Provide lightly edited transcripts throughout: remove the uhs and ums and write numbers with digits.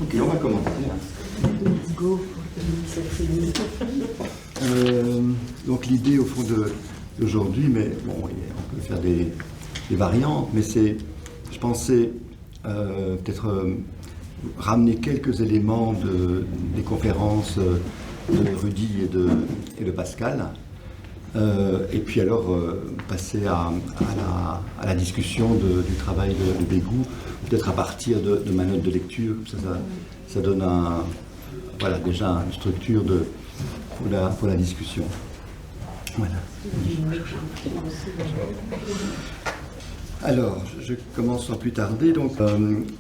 Ok, on va commencer. Let's go. Donc l'idée au fond d'aujourd'hui, mais bon, on peut faire des variantes, mais je pensais peut-être ramener quelques éléments des conférences de Rudy et de Pascal, et puis alors passer à la discussion du travail de Bégou, peut-être à partir de ma note de lecture, ça donne déjà une structure pour la discussion. Voilà. Alors, je commence sans plus tarder. Donc,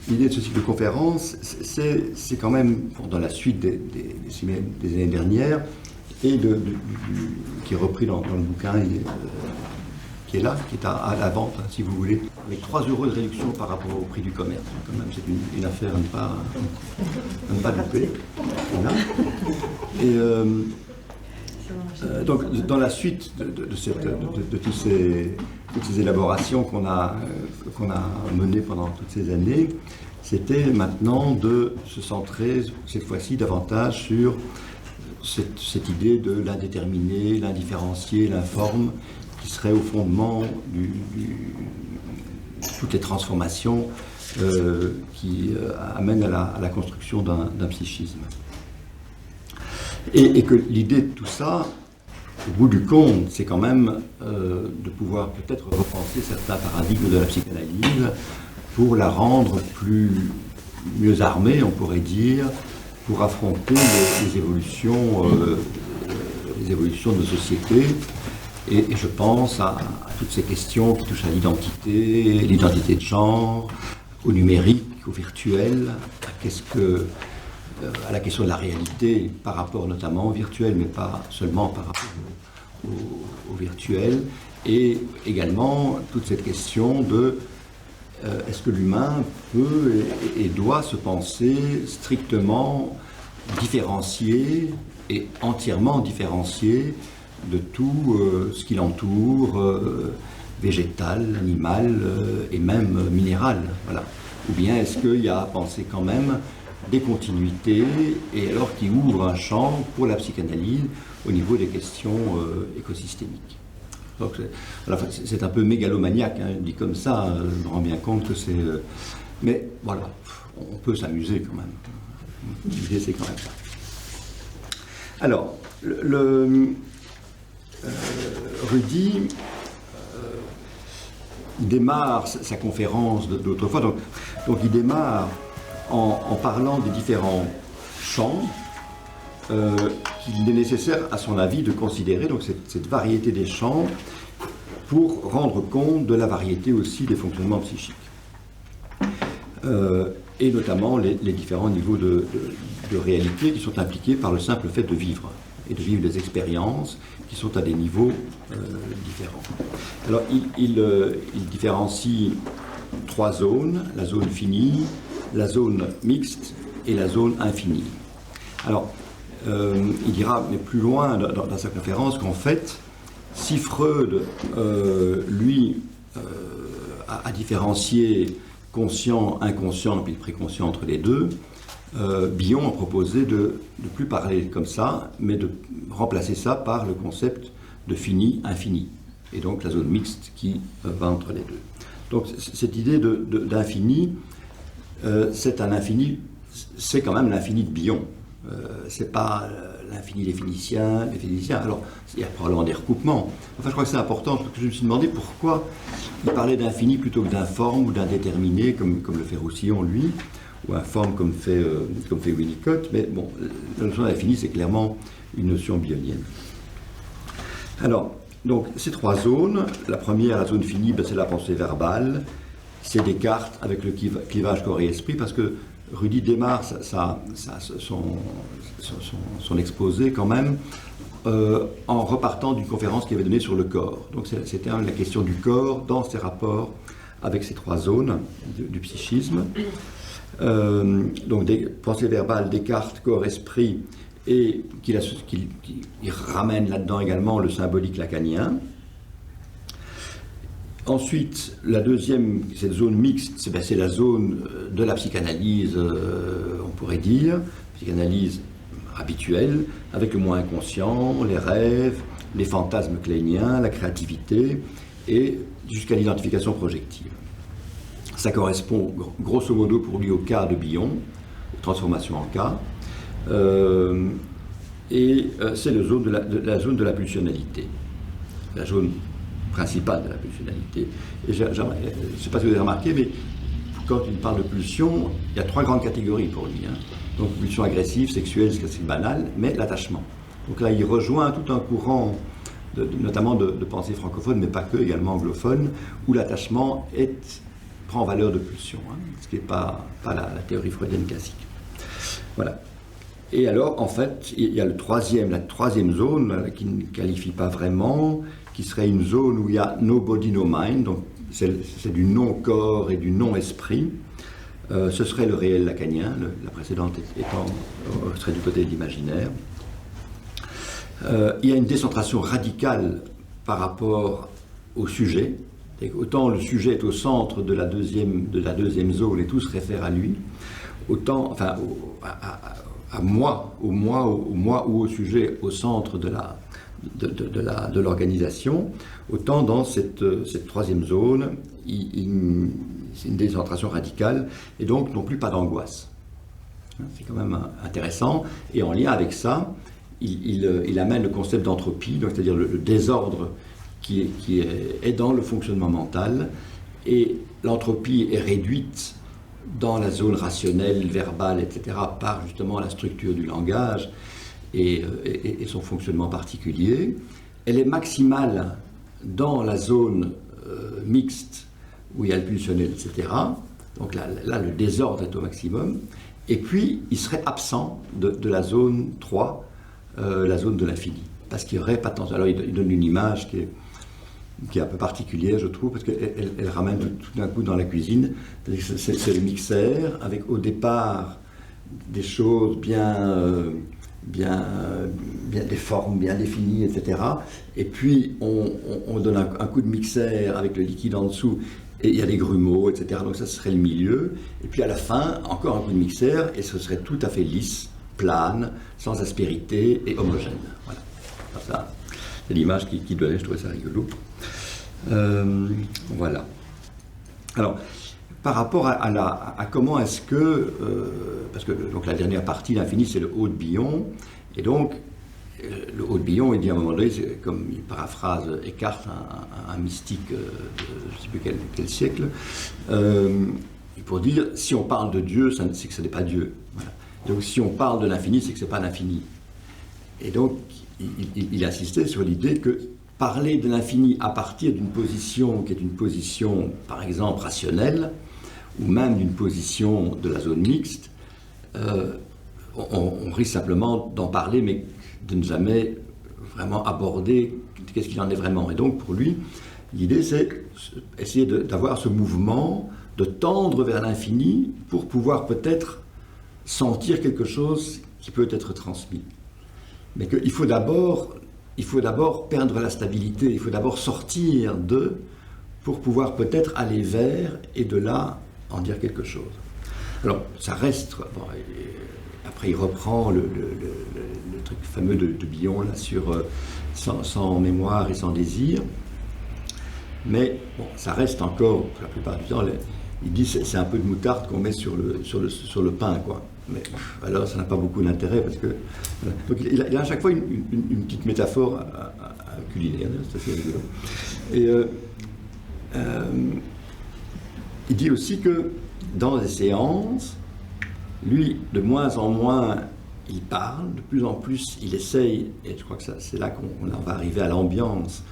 l'idée de ce cycle de conférences, c'est quand même, dans la suite des années dernières, et qui est repris dans le bouquin qui est là, qui est à la vente, hein, si vous voulez, avec 3 € de réduction par rapport au prix du commerce. Quand même, c'est une affaire à ne pas louper. Voilà. Et donc, dans la suite de toutes ces élaborations qu'on a menées pendant toutes ces années, c'était maintenant de se centrer, cette fois-ci, davantage sur cette idée de l'indéterminé, l'indifférencié, l'informe, qui serait au fondement de toutes les transformations qui amènent à la construction d'un psychisme. Et que l'idée de tout ça, au bout du compte, c'est quand même de pouvoir peut-être repenser certains paradigmes de la psychanalyse pour la rendre mieux armée, on pourrait dire, pour affronter les évolutions de nos sociétés. Et je pense à toutes ces questions qui touchent à l'identité de genre, au numérique, au virtuel, à la question de la réalité par rapport notamment au virtuel, mais pas seulement par rapport au virtuel, et également toute cette question de est-ce que l'humain peut et doit se penser strictement différencié et entièrement différencié de tout ce qui l'entoure, végétal, animal et même minéral. Voilà. Ou bien est-ce qu'il y a à penser quand même des continuités, et alors qui ouvrent un champ pour la psychanalyse au niveau des questions écosystémiques. Donc c'est un peu mégalomaniaque, hein, dit comme ça, je me rends bien compte que c'est... mais voilà, on peut s'amuser quand même. L'idée, c'est quand même ça. Alors, Rudy démarre sa conférence d'autrefois, donc il démarre en parlant des différents champs qu'il est nécessaire, à son avis, de considérer, donc cette variété des champs, pour rendre compte de la variété aussi des fonctionnements psychiques. Et notamment les différents niveaux de réalité qui sont impliqués par le simple fait de vivre, et de vivre des expériences qui sont à des niveaux différents. Alors, il différencie 3 zones, la zone finie, la zone mixte et la zone infinie. Alors, il dira, mais plus loin dans sa conférence, qu'en fait, si Freud, lui, a différencié conscient, inconscient, puis préconscient entre les deux, Bion a proposé de ne plus parler comme ça, mais de remplacer ça par le concept de fini, infini, et donc la zone mixte qui va entre les deux. Donc cette idée d'infini, c'est un infini, c'est quand même l'infini de Bion. C'est pas l'infini des physiciens. Alors, il y a probablement des recoupements. Enfin, je crois que c'est important, parce que je me suis demandé pourquoi il parlait d'infini plutôt que d'informe ou d'indéterminé, comme le fait Roussillon, lui, ou informe comme fait Winnicott. Mais bon, la notion d'infini, c'est clairement une notion bionienne. Alors, donc, ces 3 zones, la première, la zone finie, c'est la pensée verbale, c'est Descartes avec le clivage corps et esprit, parce que Rudy démarre son exposé quand même en repartant d'une conférence qu'il avait donnée sur le corps. Donc c'était la question du corps dans ses rapports avec ces 3 zones du psychisme. Donc pensée verbale, Descartes, corps, esprit, et qu'il ramène là-dedans également le symbolique lacanien. Ensuite, la deuxième, cette zone mixte, c'est la zone de la psychanalyse, on pourrait dire, psychanalyse habituelle, avec le moi inconscient, les rêves, les fantasmes kleiniens, la créativité, et jusqu'à l'identification projective. Ça correspond grosso modo pour lui au cas de Bion, transformation en cas, et c'est la zone de la pulsionalité, la zone principale de la pulsionalité. Et je ne sais pas si vous avez remarqué, mais quand il parle de pulsion, il y a 3 grandes catégories pour lui. Donc pulsion agressive, sexuelle, c'est banal, mais l'attachement. Donc là, il rejoint tout un courant, notamment de pensée francophone, mais pas que, également anglophone, où l'attachement prend valeur de pulsion, ce qui n'est pas la théorie freudienne classique. Voilà. Et alors, en fait, il y a la troisième zone qui ne qualifie pas vraiment, qui serait une zone où il y a no body, no mind, donc c'est du non-corps et du non-esprit. Ce serait le réel lacanien, la précédente serait du côté de l'imaginaire. Il y a une décentration radicale par rapport au sujet. Autant le sujet est au centre de la deuxième zone et tout se réfère à lui, autant, enfin, au moi ou au sujet au centre de l'organisation, autant dans cette troisième zone, c'est une décentration radicale et donc non plus pas d'angoisse. C'est quand même intéressant. Et en lien avec ça, il amène le concept d'entropie, donc c'est-à-dire le désordre qui est dans le fonctionnement mental, et l'entropie est réduite dans la zone rationnelle, verbale, etc., par justement la structure du langage et son fonctionnement particulier. Elle est maximale dans la zone mixte, où il y a le pulsionnel, etc. Donc là, le désordre est au maximum. Et puis, il serait absent de la zone 3, la zone de l'infini. Parce qu'il n'y aurait pas de temps. Alors, il donne une image qui est un peu particulière, je trouve, parce qu'elle ramène tout d'un coup dans la cuisine. C'est le mixeur, avec au départ des choses bien des formes bien définies, etc. Et puis, on donne un coup de mixeur avec le liquide en dessous, et il y a des grumeaux, etc. Donc ça serait le milieu. Et puis à la fin, encore un coup de mixeur, et ce serait tout à fait lisse, plane, sans aspérité et homogène. Voilà. Ça, c'est l'image qui donnait, je trouvais ça rigolo. Voilà. Alors, par rapport à comment est-ce que... parce que donc, la dernière partie, l'infini, c'est le haut de Bion. Et donc, le haut de Bion, il dit à un moment donné, comme il paraphrase Eckhart, un mystique de je ne sais plus quel siècle, pour dire, si on parle de Dieu, c'est que ce n'est pas Dieu. Voilà. Donc, si on parle de l'infini, c'est que ce n'est pas l'infini. Et donc, il insistait sur l'idée que parler de l'infini à partir d'une position qui est une position, par exemple, rationnelle, ou même d'une position de la zone mixte, on risque simplement d'en parler, mais de ne jamais vraiment aborder qu'est-ce qu'il en est vraiment. Et donc, pour lui, l'idée, c'est essayer d'avoir ce mouvement, de tendre vers l'infini pour pouvoir peut-être sentir quelque chose qui peut être transmis. Mais qu'il faut d'abord perdre la stabilité, il faut d'abord sortir pour pouvoir peut-être aller vers, et de là, en dire quelque chose. Alors, ça reste... Bon, après, il reprend le truc fameux de Bion, là, sur sans mémoire et sans désir. Mais, bon, ça reste encore, la plupart du temps, il dit c'est un peu de moutarde qu'on met sur le pain, quoi. Mais alors, ça n'a pas beaucoup d'intérêt, parce que... Voilà. Donc, il a à chaque fois une petite métaphore culinaire, c'est assez rigolo. Et il dit aussi que dans les séances, lui, de moins en moins, il parle, de plus en plus, il essaye, et je crois que c'est là qu'on va arriver à l'ambiance.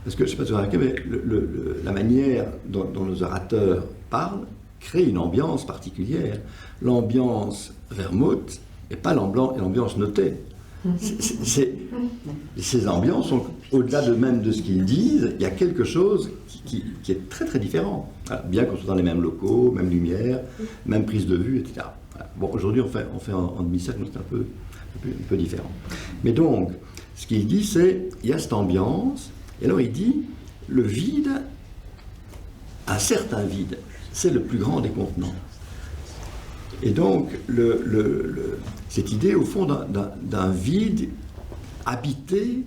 Parce que, je ne sais pas si vous avez remarqué, mais la manière dont nos orateurs parlent crée une ambiance particulière. L'ambiance vermouth et pas l'ambiance notée. Ces ambiances sont, au-delà même de ce qu'ils disent, il y a quelque chose qui est très très différent. Voilà, bien qu'on soit dans les mêmes locaux, même lumière, même prise de vue, etc. Voilà. Bon, aujourd'hui on fait en demi-cercle, c'est un peu différent. Mais donc, ce qu'il dit, c'est il y a cette ambiance, et alors il dit le vide un certain vide, c'est le plus grand des contenants. Et donc, cette idée, au fond, d'un vide habité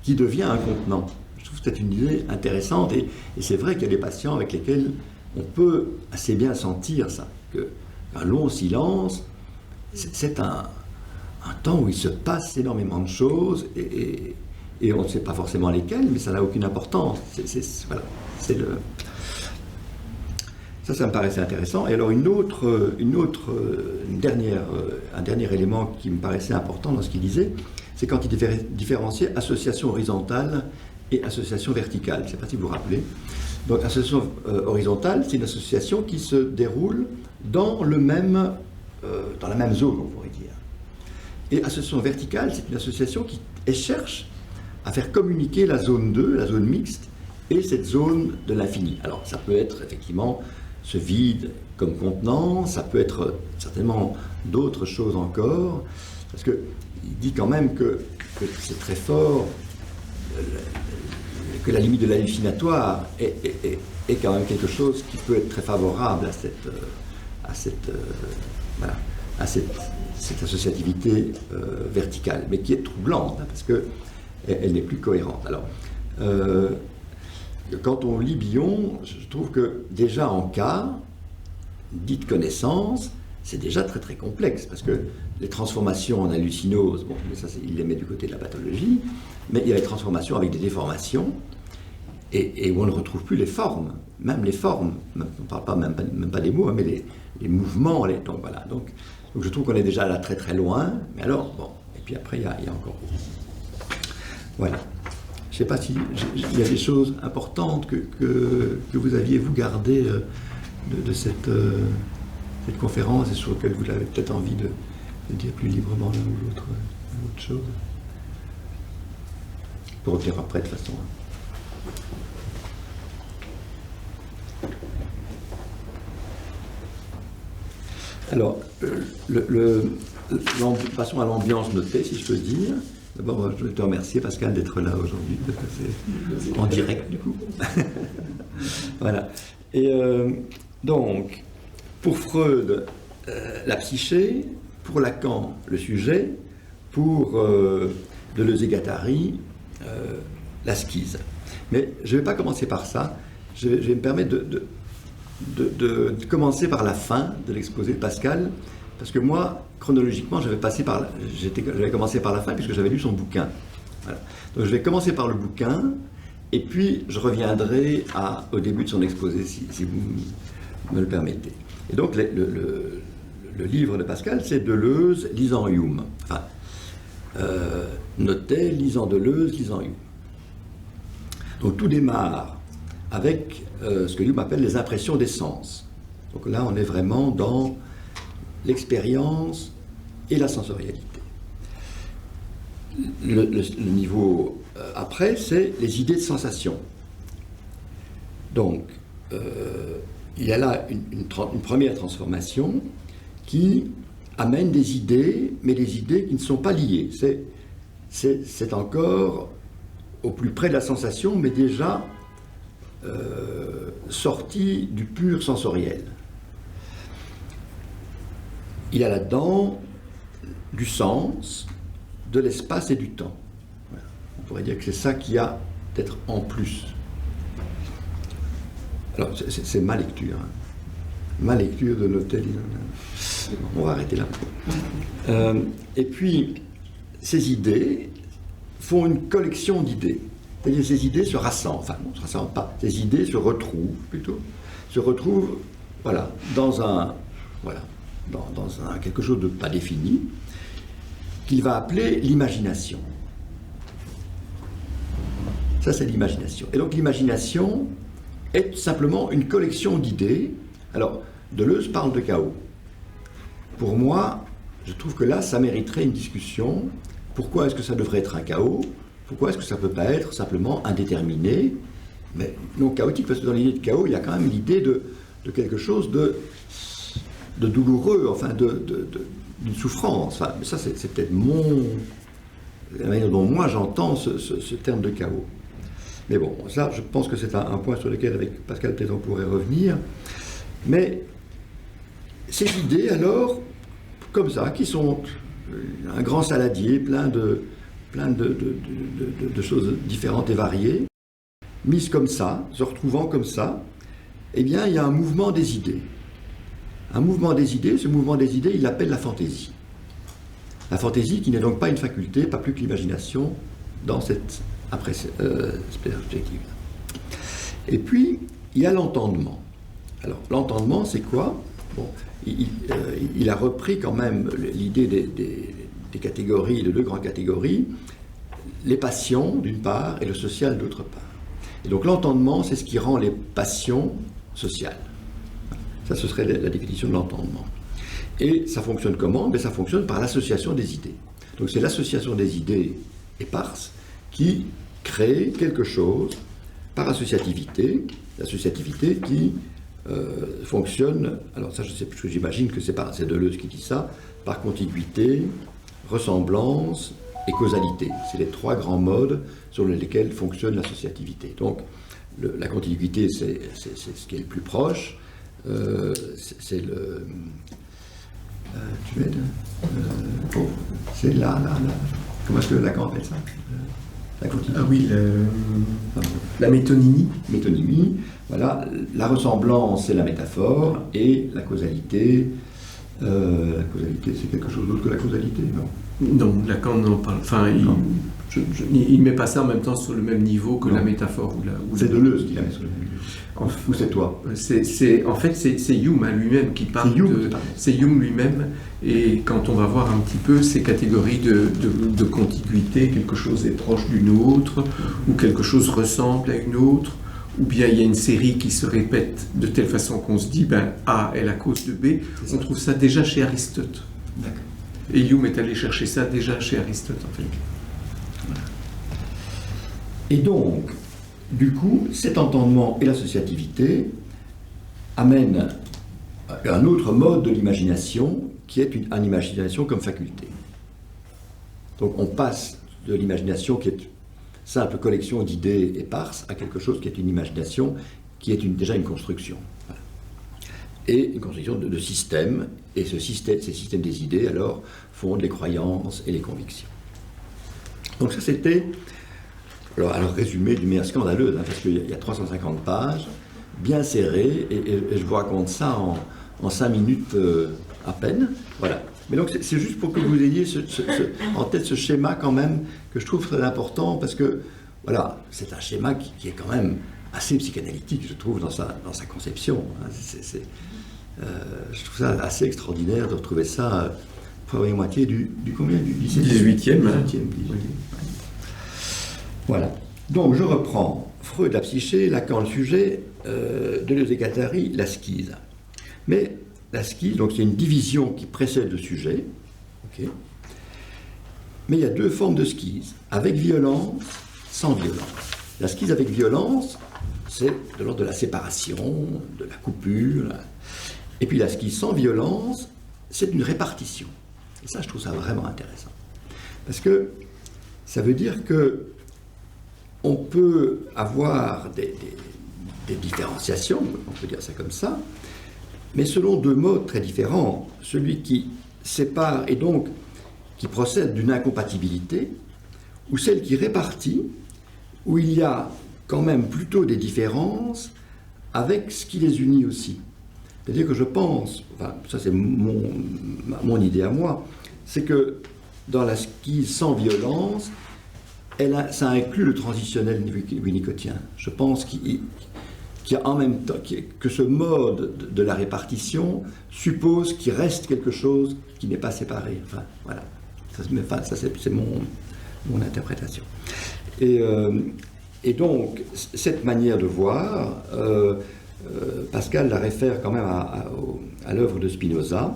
qui devient un contenant. Je trouve que c'est une idée intéressante, et c'est vrai qu'il y a des patients avec lesquels on peut assez bien sentir ça, qu'un long silence, c'est un temps où il se passe énormément de choses, et on ne sait pas forcément lesquelles, mais ça n'a aucune importance. Voilà, ça me paraissait intéressant. Et alors un dernier élément qui me paraissait important dans ce qu'il disait, c'est quand il différenciait association horizontale et association verticale. Je ne sais pas si vous vous rappelez. Donc association horizontale, c'est une association qui se déroule dans la même zone, on pourrait dire. Et association verticale, c'est une association qui cherche à faire communiquer la zone 2, la zone mixte, et cette zone de l'infini. Alors ça peut être effectivement ce vide comme contenant, ça peut être certainement d'autres choses encore, parce qu'il dit quand même que c'est très fort, que la limite de l'hallucinatoire est quand même quelque chose qui peut être très favorable à cette associativité verticale, mais qui est troublante, hein, parce qu'elle n'est plus cohérente. Alors, quand on lit Bion, je trouve que déjà en cas, dite connaissance, c'est déjà très très complexe, parce que les transformations en hallucinose, bon, mais ça il les met du côté de la pathologie, mais il y a les transformations avec des déformations, et où on ne retrouve plus les formes, même les formes, on ne parle pas, même pas des mots, hein, mais les mouvements, donc voilà. Donc je trouve qu'on est déjà là très très loin, mais alors, bon, et puis après il y a encore... Voilà. Je ne sais pas s'il y a des choses importantes que vous aviez, vous, gardées de cette conférence, et sur lesquelles vous avez peut-être envie de dire plus librement l'un ou l'autre chose. Pour revenir après, de toute façon. Alors, passons à l'ambiance notée, si je peux dire. D'abord, je veux te remercier, Pascal, d'être là aujourd'hui, parce que c'est en direct, du coup. Voilà. Et donc, pour Freud, la psyché, pour Lacan, le sujet, pour Deleuze et Guattari, la schise. Mais je ne vais pas commencer par ça. Je vais me permettre de commencer par la fin de l'exposé de Pascal, parce que moi, chronologiquement, j'avais commencé par la fin, puisque j'avais lu son bouquin. Voilà. Donc je vais commencer par le bouquin, et puis je reviendrai au début de son exposé, si vous me le permettez. Et donc le livre de Pascal, c'est Deleuze lisant Hume. Enfin, Notet lisant Deleuze lisant Hume. Donc tout démarre avec ce que Hume appelle les impressions des sens. Donc là, on est vraiment dans l'expérience et la sensorialité. Le niveau après, c'est les idées de sensation. Donc, il y a là une première transformation qui amène des idées, mais des idées qui ne sont pas liées. C'est encore au plus près de la sensation, mais déjà sorti du pur sensoriel. Il y a là-dedans du sens, de l'espace et du temps. Voilà. On pourrait dire que c'est ça qui a peut-être en plus. Alors, c'est ma lecture. Hein. Ma lecture de Notet. On va arrêter là. Et puis, ces idées font une collection d'idées. C'est-à-dire ces idées se rassemblent. Enfin, non, se rassemblent pas. Ces idées se retrouvent, plutôt. Se retrouvent, voilà, dans quelque chose de pas défini, qu'il va appeler l'imagination. Ça, c'est l'imagination. Et donc, l'imagination est simplement une collection d'idées. Alors, Deleuze parle de chaos. Pour moi, je trouve que là, ça mériterait une discussion. Pourquoi est-ce que ça devrait être un chaos? Pourquoi est-ce que ça ne peut pas être simplement indéterminé, mais non chaotique? Parce que dans l'idée de chaos, il y a quand même l'idée de quelque chose de douloureux, enfin d'une souffrance. Enfin, mais ça, c'est peut-être la manière dont moi j'entends ce terme de chaos. Mais bon, ça, je pense que c'est un point sur lequel, avec Pascal, peut-être on pourrait revenir. Mais ces idées, alors, comme ça, qui sont un grand saladier, plein de choses différentes et variées, mises comme ça, se retrouvant comme ça, eh bien, il y a un mouvement des idées. Un mouvement des idées, ce mouvement des idées, il l'appelle la fantaisie. La fantaisie qui n'est donc pas une faculté, pas plus que l'imagination, dans cette perspective. Et puis, il y a l'entendement. Alors, l'entendement, c'est quoi? Bon, il a repris quand même l'idée des catégories, de deux grandes catégories, les passions d'une part et le social d'autre part. Et donc l'entendement, c'est ce qui rend les passions sociales. Ça, ce serait la définition de l'entendement. Et ça fonctionne comment? Ben, ça fonctionne par l'association des idées. Donc c'est l'association des idées éparses qui crée quelque chose par associativité, l'associativité qui fonctionne, alors ça je sais plus, j'imagine que c'est Deleuze qui dit ça, par contiguïté, ressemblance et causalité. C'est les trois grands modes sur lesquels fonctionne l'associativité. Donc la contiguïté, c'est ce qui est le plus proche, c'est le... tu m'aides c'est là. Comment est-ce que Lacan appelle ça? La contiguïté. Ah oui, la métonymie. Métonymie, voilà. La ressemblance, c'est la métaphore, et la causalité, c'est quelque chose d'autre que la causalité, non? Non, Lacan n'en parle. Enfin, il ne met pas ça en même temps sur le même niveau que la métaphore. C'est Deleuze qui la met sur le même niveau. Ou c'est toi? En fait, c'est Hume lui-même qui parle de... C'est Hume lui-même, et quand on va voir un petit peu ces catégories de contiguïté, quelque chose est proche d'une autre, ou quelque chose ressemble à une autre, ou bien il y a une série qui se répète de telle façon qu'on se dit, ben A est la cause de B, on trouve ça déjà chez Aristote. D'accord. Et Hume est allé chercher ça déjà chez Aristote, en fait. Voilà. Et donc, du coup, cet entendement et l'associativité amènent un autre mode de l'imagination, qui est une imagination comme faculté. Donc on passe de l'imagination qui est simple collection d'idées éparses à quelque chose qui est une imagination, qui est déjà une construction. Voilà. Et une construction de systèmes, et ces systèmes des idées, alors, fondent les croyances et les convictions. Donc ça, c'était, alors résumé d'une manière scandaleuse, parce qu'il y a 350 pages, bien serrées, et je vous raconte ça en 5 minutes à peine. Voilà. Mais donc, c'est juste pour que vous ayez en tête ce schéma, quand même, que je trouve très important, parce que, voilà, c'est un schéma qui est quand même assez psychanalytique, je trouve, dans sa conception. Je trouve ça assez extraordinaire de retrouver ça première moitié du combien? Du 18e. Voilà. Donc, je reprends Freud, la psyché, Lacan, le sujet, Deleuze et Guattari, la schise. Mais la schise, donc c'est une division qui précède le sujet, okay. Mais il y a deux formes de schise, avec violence, sans violence. La schise avec violence, c'est de l'ordre de la séparation, de la coupure. Et puis la schise sans violence, c'est une répartition. Et ça, je trouve ça vraiment intéressant. Parce que ça veut dire que on peut avoir des différenciations, on peut dire ça comme ça, mais selon deux modes très différents. Celui qui sépare et donc qui procède d'une incompatibilité, ou celle qui répartit, où il y a quand même plutôt des différences avec ce qui les unit aussi. C'est-à-dire que je pense, enfin ça c'est mon idée à moi, c'est que dans la schise sans violence, ça inclut le transitionnel winnicottien. Je pense qu'il y a en même temps que ce mode de la répartition suppose qu'il reste quelque chose qui n'est pas séparé. Enfin, voilà. Ça c'est mon interprétation. Et donc, cette manière de voir, Pascal la réfère quand même à l'œuvre de Spinoza.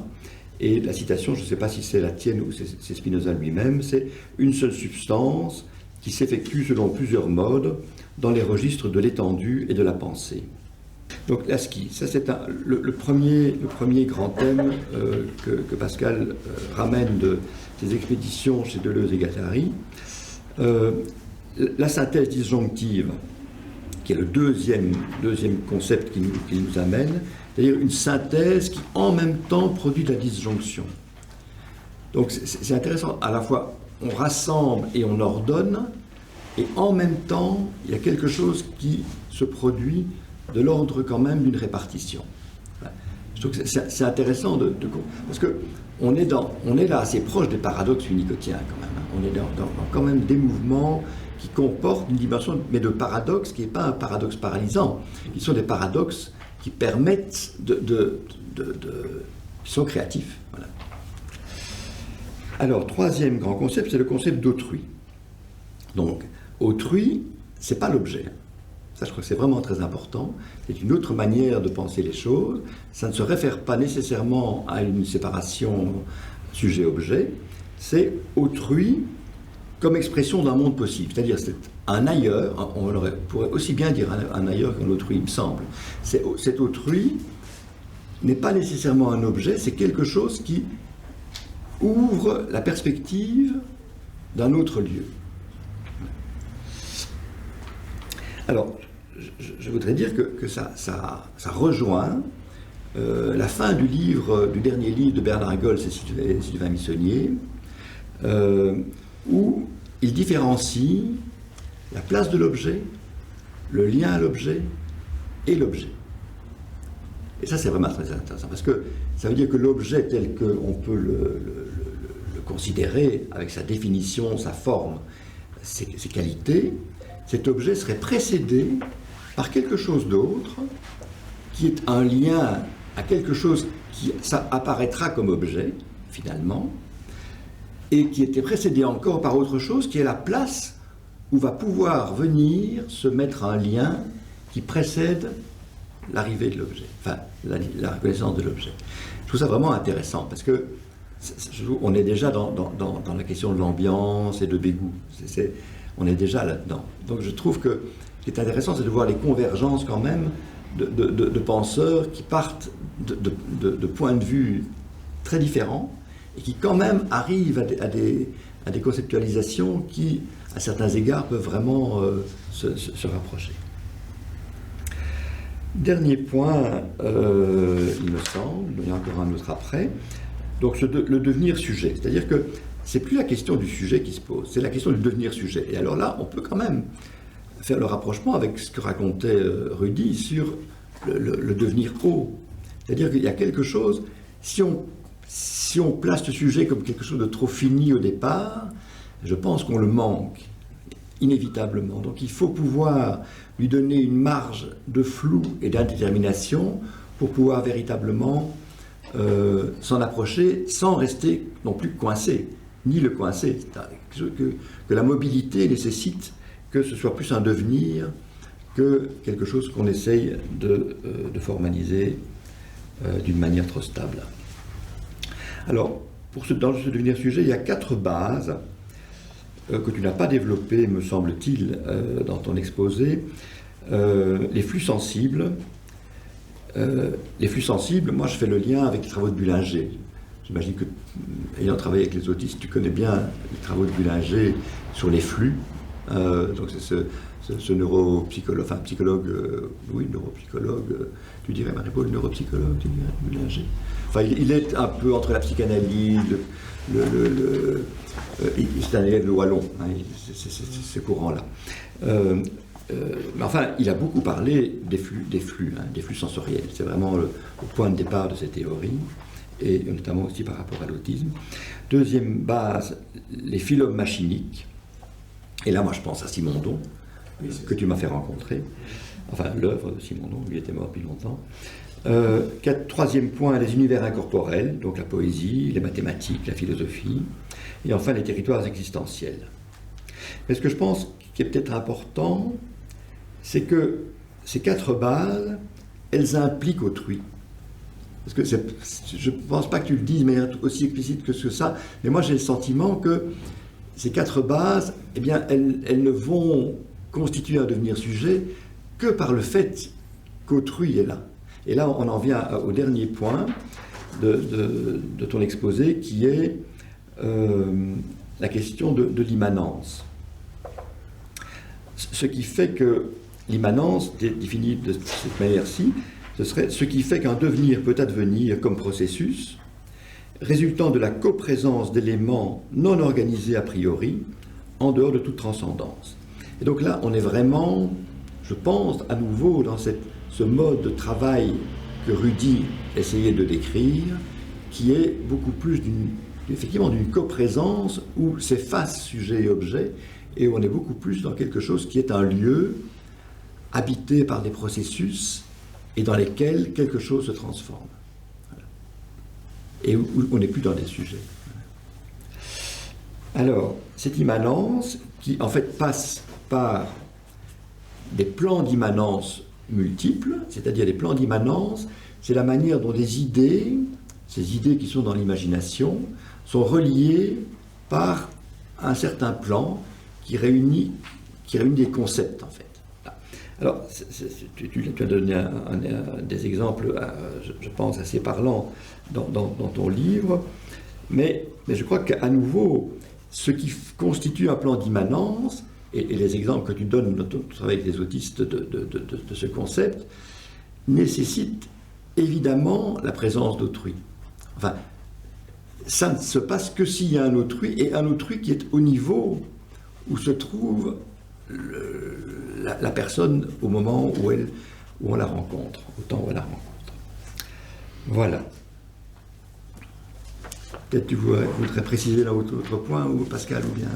Et la citation, je ne sais pas si c'est la tienne ou c'est Spinoza lui-même, c'est « une seule substance qui s'effectue selon plusieurs modes dans les registres de l'étendue et de la pensée ». Donc la schise, ça c'est le premier grand thème que Pascal ramène de ses expéditions chez Deleuze et Guattari. La synthèse disjonctive, qui est le deuxième concept qui nous amène, c'est-à-dire une synthèse qui en même temps produit de la disjonction. Donc c'est intéressant, à la fois on rassemble et on ordonne, et en même temps il y a quelque chose qui se produit de l'ordre quand même d'une répartition. Je trouve que c'est intéressant parce que on est là assez proche des paradoxes unicotiens quand même. On est dans quand même des mouvements qui comportent une dimension, mais de paradoxe qui n'est pas un paradoxe paralysant. Ils sont des paradoxes qui permettent qui sont créatifs. Voilà. Alors, troisième grand concept, c'est le concept d'autrui. Donc, autrui, c'est pas l'objet. Ça, je crois que c'est vraiment très important. C'est une autre manière de penser les choses. Ça ne se réfère pas nécessairement à une séparation sujet-objet. C'est autrui comme expression d'un monde possible. C'est-à-dire, c'est un ailleurs, on pourrait aussi bien dire un ailleurs qu'un autrui, il me semble. Cet autrui n'est pas nécessairement un objet, c'est quelque chose qui ouvre la perspective d'un autre lieu. Alors, je voudrais dire que ça rejoint la fin du dernier livre de Bernard Gols et Sylvain Missonnier, où il différencie la place de l'objet, le lien à l'objet et l'objet. Et ça, c'est vraiment très intéressant, parce que ça veut dire que l'objet tel qu'on peut le considérer, avec sa définition, sa forme, ses qualités, cet objet serait précédé par quelque chose d'autre, qui est un lien à quelque chose qui ça apparaîtra comme objet, finalement, et qui était précédé encore par autre chose, qui est la place où va pouvoir venir se mettre un lien qui précède l'arrivée de l'objet, enfin la reconnaissance de l'objet. Je trouve ça vraiment intéressant, parce que on est déjà dans la question de l'ambiance et de Bégout. On est déjà là-dedans. Donc je trouve que ce qui est intéressant, c'est de voir les convergences quand même de penseurs qui partent de points de vue très différents et qui quand même arrivent à des conceptualisations qui, à certains égards, peuvent vraiment se rapprocher. Dernier point, il me semble, il y en a encore un autre après, donc le devenir sujet. C'est-à-dire que c'est plus la question du sujet qui se pose, c'est la question du devenir sujet. Et alors là, on peut quand même faire le rapprochement avec ce que racontait Rudy sur le devenir haut. C'est-à-dire qu'il y a quelque chose, si on place le sujet comme quelque chose de trop fini au départ, je pense qu'on le manque, inévitablement. Donc il faut pouvoir lui donner une marge de flou et d'indétermination pour pouvoir véritablement s'en approcher sans rester non plus coincé, ni le coincer. Que la mobilité nécessite que ce soit plus un devenir que quelque chose qu'on essaye de formaliser d'une manière trop stable. Alors, dans ce devenir sujet, il y a 4 bases que tu n'as pas développées, me semble-t-il, dans ton exposé. Les flux sensibles. Les flux sensibles, moi je fais le lien avec les travaux de Bullinger. J'imagine que, ayant travaillé avec les autistes, tu connais bien les travaux de Bullinger sur les flux. Donc c'est ce neuropsychologue, enfin psychologue, oui, neuropsychologue, tu dirais Marie-Paul, neuropsychologue, tu dirais Bullinger. Enfin, il est un peu entre la psychanalyse, c'est un élève de Wallon, hein, c'est courant-là. Mais enfin, il a beaucoup parlé des flux sensoriels. C'est vraiment le point de départ de ces théories, et notamment aussi par rapport à l'autisme. Deuxième base, les phylums machiniques. Et là, moi, je pense à Simondon, que tu m'as fait rencontrer. Enfin, l'œuvre de Simondon, lui était mort depuis longtemps. Troisième point, les univers incorporels, donc la poésie, les mathématiques, la philosophie. Et enfin, les territoires existentiels. Mais ce que je pense qui est peut-être important, c'est que ces 4 bases, elles impliquent autrui. Parce que je ne pense pas que tu le dises de manière aussi explicite que ça, mais moi j'ai le sentiment que ces 4 bases, eh bien, elles ne vont constituer un devenir sujet que par le fait qu'autrui est là. Et là, on en vient au dernier point de ton exposé, qui est la question de l'immanence. Ce qui fait que l'immanence, définie de cette manière-ci, ce serait ce qui fait qu'un devenir peut advenir comme processus, résultant de la coprésence d'éléments non organisés a priori, en dehors de toute transcendance. Et donc là, on est vraiment, je pense, à nouveau dans ce mode de travail que Rudi essayait de décrire, qui est beaucoup plus effectivement d'une coprésence où s'effacent sujet et objet, et où on est beaucoup plus dans quelque chose qui est un lieu habité par des processus et dans lesquels quelque chose se transforme. Voilà. Et où on n'est plus dans des sujets. Alors, cette immanence, qui en fait passe par des plans d'immanence multiples, c'est-à-dire des plans d'immanence, c'est la manière dont des idées, ces idées qui sont dans l'imagination, sont reliées par un certain plan qui réunit des concepts, en fait. Alors, tu as donné des exemples, je pense, assez parlants dans ton livre, mais je crois qu'à nouveau, ce qui constitue un plan d'immanence, et les exemples que tu donnes dans ton travail avec les autistes de ce concept, nécessitent évidemment la présence d'autrui. Enfin, ça ne se passe que s'il y a un autrui, et un autrui qui est au niveau où se trouve la personne au moment où on la rencontre, au temps où on la rencontre. Voilà. Peut-être tu voudrais préciser là autre point, ou Pascal, ou bien...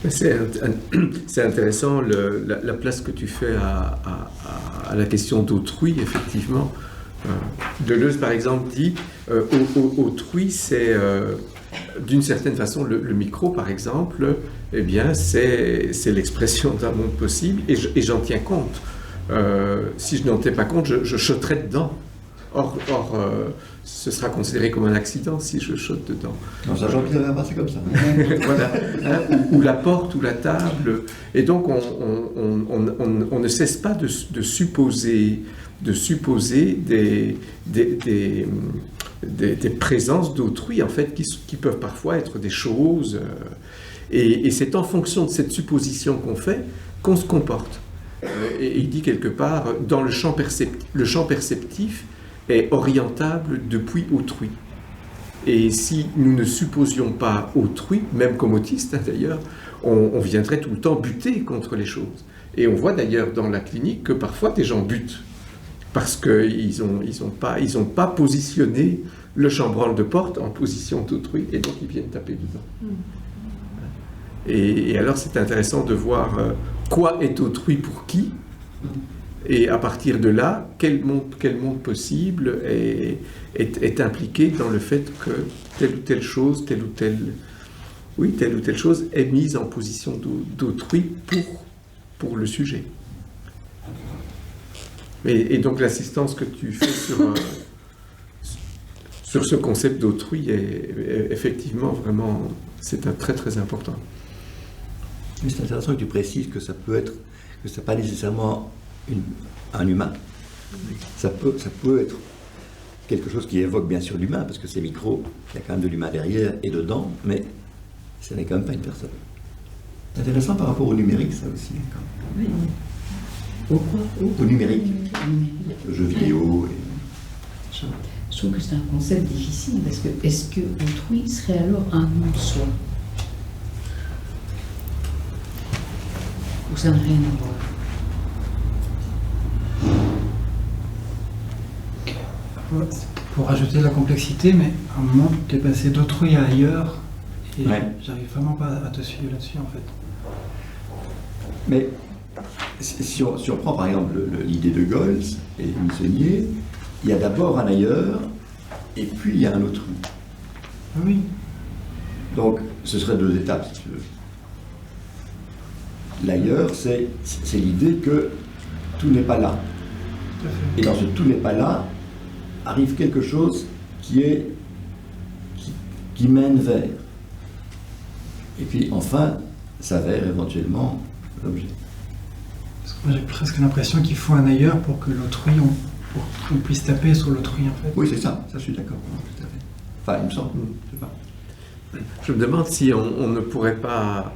C'est intéressant la place que tu fais à la question d'autrui, effectivement. Deleuze, par exemple, dit autrui, c'est d'une certaine façon le micro, par exemple, eh bien, c'est l'expression d'un monde possible, et j'en tiens compte. Si je n'en tiens pas compte, je sauterai dedans. Or, ce sera considéré comme un accident si je saute dedans. Non, ça, Jean-Pierre, c'est comme ça. Voilà. Ou la porte, ou la table. Et donc, on ne cesse pas de supposer des présences d'autrui, en fait, qui peuvent parfois être des choses. Et c'est en fonction de cette supposition qu'on fait qu'on se comporte. Et il dit quelque part, dans le champ perceptif est orientable depuis autrui. Et si nous ne supposions pas autrui, même comme autistes d'ailleurs, on viendrait tout le temps buter contre les choses. Et on voit d'ailleurs dans la clinique que parfois des gens butent parce qu'ils n'ont pas positionné le chambranle de porte en position d'autrui, et donc ils viennent taper dedans. Et alors c'est intéressant de voir quoi est autrui pour qui. Et à partir de là, quel monde possible est impliqué dans le fait que telle ou telle chose, telle ou telle chose est mise en position d'autrui pour le sujet. Et donc l'assistance que tu fais sur ce concept d'autrui est effectivement vraiment, c'est un très très important. Mais c'est intéressant que tu précises que ça peut être, que ce n'est pas nécessairement un humain. Ça peut être quelque chose qui évoque bien sûr l'humain, parce que ces micros, il y a quand même de l'humain derrière et dedans, mais ce n'est quand même pas une personne. C'est intéressant par rapport au numérique, ça aussi. Oui. Au quoi ? Au numérique. Le jeu vidéo. Je trouve que c'est un concept difficile, parce que est-ce que autrui serait alors un non-soi ? Ou ça n'a rien à voir ? Pour rajouter de la complexité, mais à un moment, tu es passé d'autrui à ailleurs, et j'arrive vraiment pas à te suivre là-dessus, en fait. Mais si on prend par exemple l'idée de Goels et Missonnier, il y a d'abord un ailleurs, et puis il y a un autrui. Oui. Donc, ce serait deux étapes, si tu veux. L'ailleurs, c'est l'idée que tout n'est pas là. Tout à fait. Et dans ce tout n'est pas là, arrive quelque chose qui mène vers. Et puis enfin, s'avère éventuellement l'objet. Parce que moi, j'ai presque l'impression qu'il faut un ailleurs pour que l'autrui, pour qu'on puisse taper sur l'autrui, en fait. Oui, c'est ça, je suis d'accord. Tout à fait. Enfin, il me semble, je sais pas. Je me demande si on ne pourrait pas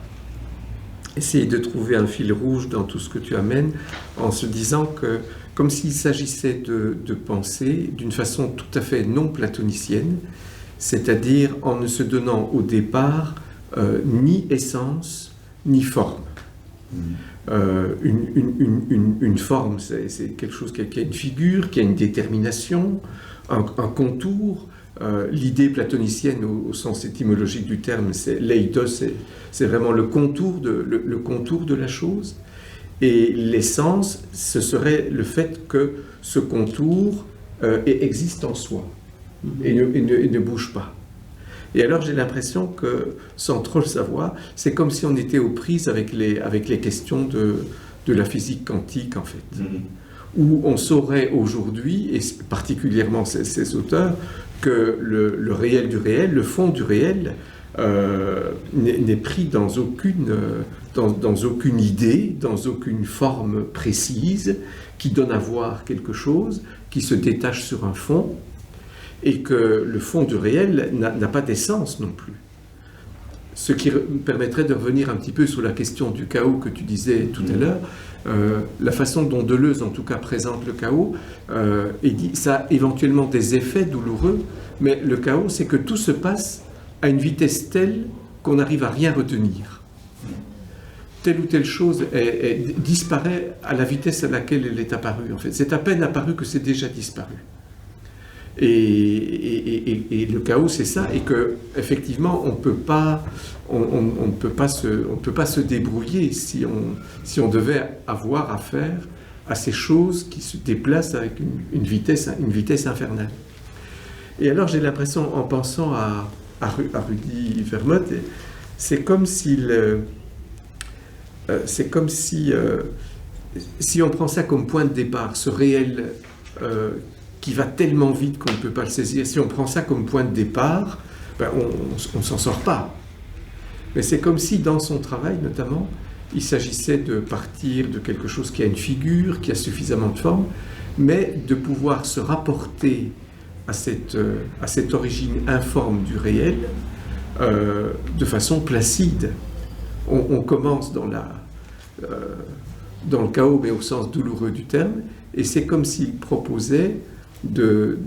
essayer de trouver un fil rouge dans tout ce que tu amènes, en se disant que, comme s'il s'agissait de penser d'une façon tout à fait non platonicienne, c'est-à-dire en ne se donnant au départ ni essence, ni forme. Une forme, c'est quelque chose qui a une figure, qui a une détermination, un contour. L'idée platonicienne au sens étymologique du terme, c'est l'eidos, c'est vraiment le contour de la chose. Et l'essence, ce serait le fait que ce contour existe en soi et ne bouge pas. Et alors j'ai l'impression que, sans trop le savoir, c'est comme si on était aux prises avec les questions de la physique quantique, en fait. Où on saurait aujourd'hui, et particulièrement ces auteurs, que le réel du réel, le fond du réel, n'est pris dans aucune idée, dans aucune forme précise, qui donne à voir quelque chose, qui se détache sur un fond, et que le fond du réel n'a pas d'essence non plus. Ce qui permettrait de revenir un petit peu sur la question du chaos que tu disais tout à l'heure. La façon dont Deleuze, en tout cas, présente le chaos, et dit ça a éventuellement des effets douloureux, mais le chaos, c'est que tout se passe à une vitesse telle qu'on n'arrive à rien retenir. Telle ou telle chose disparaît à la vitesse à laquelle elle est apparue. En fait, c'est à peine apparu que c'est déjà disparu. Et le chaos, c'est ça, et que effectivement, on ne peut pas se débrouiller si on devait avoir affaire à ces choses qui se déplacent avec une vitesse infernale. Et alors, j'ai l'impression, en pensant à Rudy Vermote, c'est comme si on prend ça comme point de départ, ce réel qui va tellement vite qu'on ne peut pas le saisir. Si on prend ça comme point de départ, on ne s'en sort pas. Mais c'est comme si, dans son travail notamment, il s'agissait de partir de quelque chose qui a une figure, qui a suffisamment de forme, mais de pouvoir se rapporter à cette origine informe du réel de façon placide. On commence dans le chaos, mais au sens douloureux du terme, et c'est comme s'il proposait de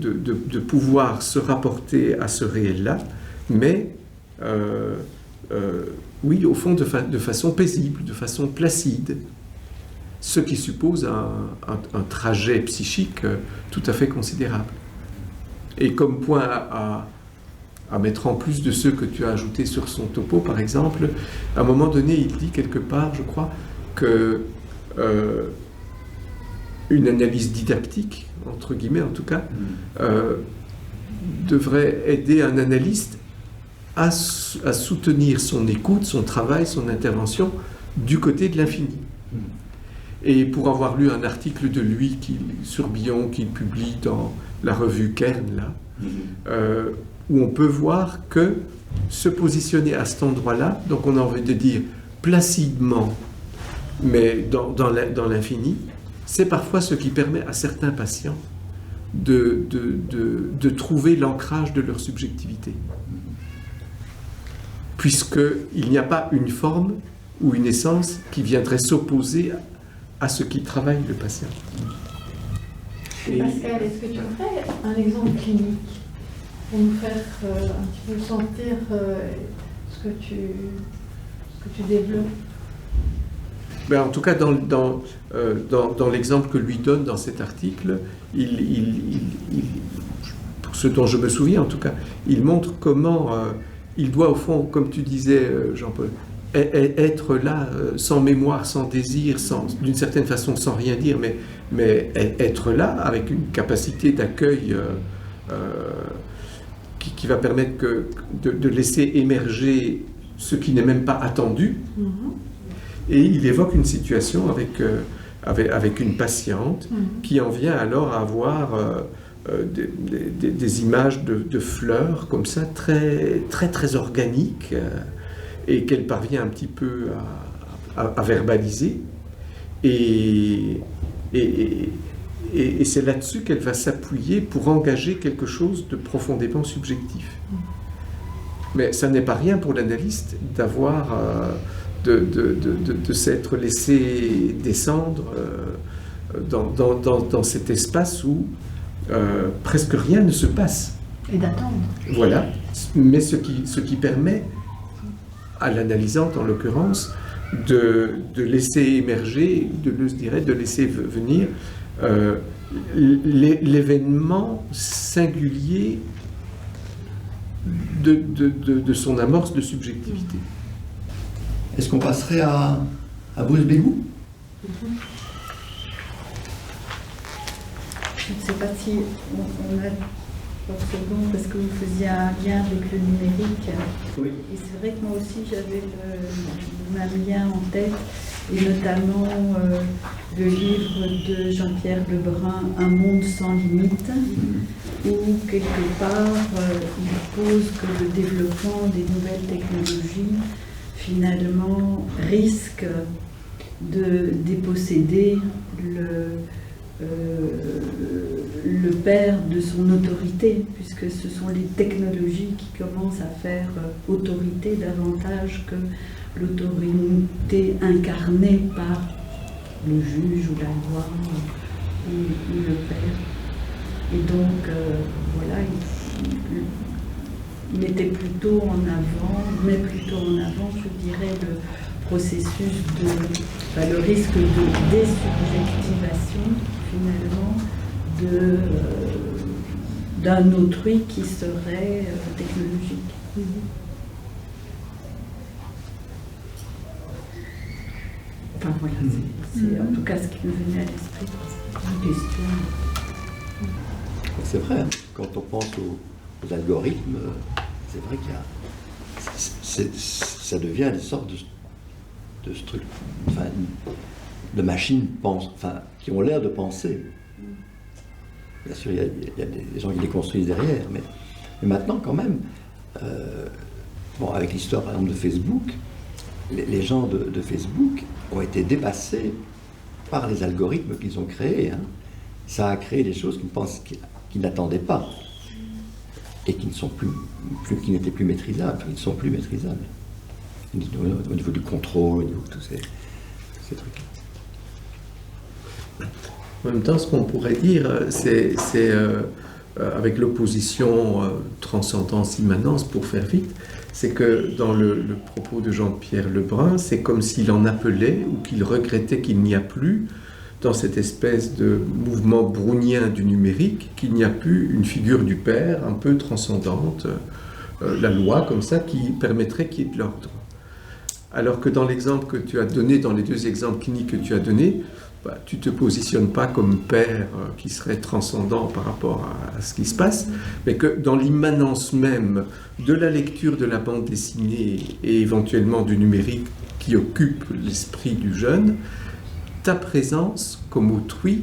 pouvoir se rapporter à ce réel-là, mais oui, au fond, de façon paisible, de façon placide, ce qui suppose un trajet psychique tout à fait considérable. Et comme point à mettre en plus de ceux que tu as ajoutés sur son topo, par exemple, à un moment donné, il dit quelque part, je crois, que une analyse didactique, entre guillemets en tout cas, devrait aider un analyste à soutenir son écoute, son travail, son intervention du côté de l'infini. Et pour avoir lu un article de lui sur Bion qu'il publie dans la revue Kern, là, où on peut voir que se positionner à cet endroit-là, donc on a envie de dire placidement, mais dans l'infini, c'est parfois ce qui permet à certains patients de trouver l'ancrage de leur subjectivité. Puisqu'il n'y a pas une forme ou une essence qui viendrait s'opposer à ce qui travaille le patient. Pascal, est-ce que tu ferais un exemple clinique pour nous faire un petit peu sentir ce que tu développes? En tout cas, dans l'exemple que lui donne dans cet article, pour ce dont je me souviens en tout cas, il montre comment il doit au fond, comme tu disais Jean-Paul, être là sans mémoire, sans désir, d'une certaine façon sans rien dire, mais être là avec une capacité d'accueil qui va permettre de laisser émerger ce qui n'est même pas attendu. Et il évoque une situation avec une patiente qui en vient alors à avoir des images de fleurs comme ça, très, très, très organiques, et qu'elle parvient un petit peu à verbaliser. Et c'est là-dessus qu'elle va s'appuyer pour engager quelque chose de profondément subjectif. Mais ça n'est pas rien pour l'analyste d'avoir de s'être laissé descendre dans cet espace où presque rien ne se passe. Et d'attendre. Voilà, mais ce qui permet à l'analysante, en l'occurrence, de laisser émerger, de laisser venir l'événement singulier de son amorce de subjectivité. Est-ce qu'on passerait à Bruce Bégou? Je ne sais pas si on a forcément, parce que vous faisiez un lien avec le numérique. Oui. Et c'est vrai que moi aussi j'avais le même lien en tête, et notamment le livre de Jean-Pierre Lebrun, Un monde sans limite, où quelque part il pose que le développement des nouvelles technologies finalement risque de déposséder le père de son autorité, puisque ce sont les technologies qui commencent à faire autorité davantage que l'autorité incarnée par le juge ou la loi ou le père. Et donc, voilà, il mettait plutôt en avant, je dirais, le processus le risque de désubjectivation, finalement, d'un autrui qui serait technologique. Enfin voilà, c'est en tout cas ce qui me venait à l'esprit. Une question. C'est vrai, hein. Quand on pense aux algorithmes, c'est vrai qu'il y a... ça devient une sorte de structure, enfin, de machines qui ont l'air de penser. Bien sûr, il y a des gens qui les construisent derrière, mais maintenant, quand même, avec l'histoire, par exemple, de Facebook, les gens de Facebook ont été dépassés par les algorithmes qu'ils ont créés. Hein. Ça a créé des choses qu'ils n'attendaient pas et qui qui n'étaient plus maîtrisables, qui ne sont plus maîtrisables. Au niveau du contrôle, au niveau de tous ces trucs. En même temps, ce qu'on pourrait dire, c'est avec l'opposition transcendance-immanence, pour faire vite, c'est que dans le propos de Jean-Pierre Lebrun, c'est comme s'il en appelait ou qu'il regrettait qu'il n'y a plus, dans cette espèce de mouvement brownien du numérique, qu'il n'y a plus une figure du père un peu transcendante, la loi comme ça, qui permettrait qu'il y ait de l'ordre. Alors que dans l'exemple que tu as donné, dans les deux exemples cliniques que tu as donnés, tu ne te positionnes pas comme père qui serait transcendant par rapport à ce qui se passe, mais que dans l'immanence même de la lecture de la bande dessinée et éventuellement du numérique qui occupe l'esprit du jeune, ta présence comme autrui,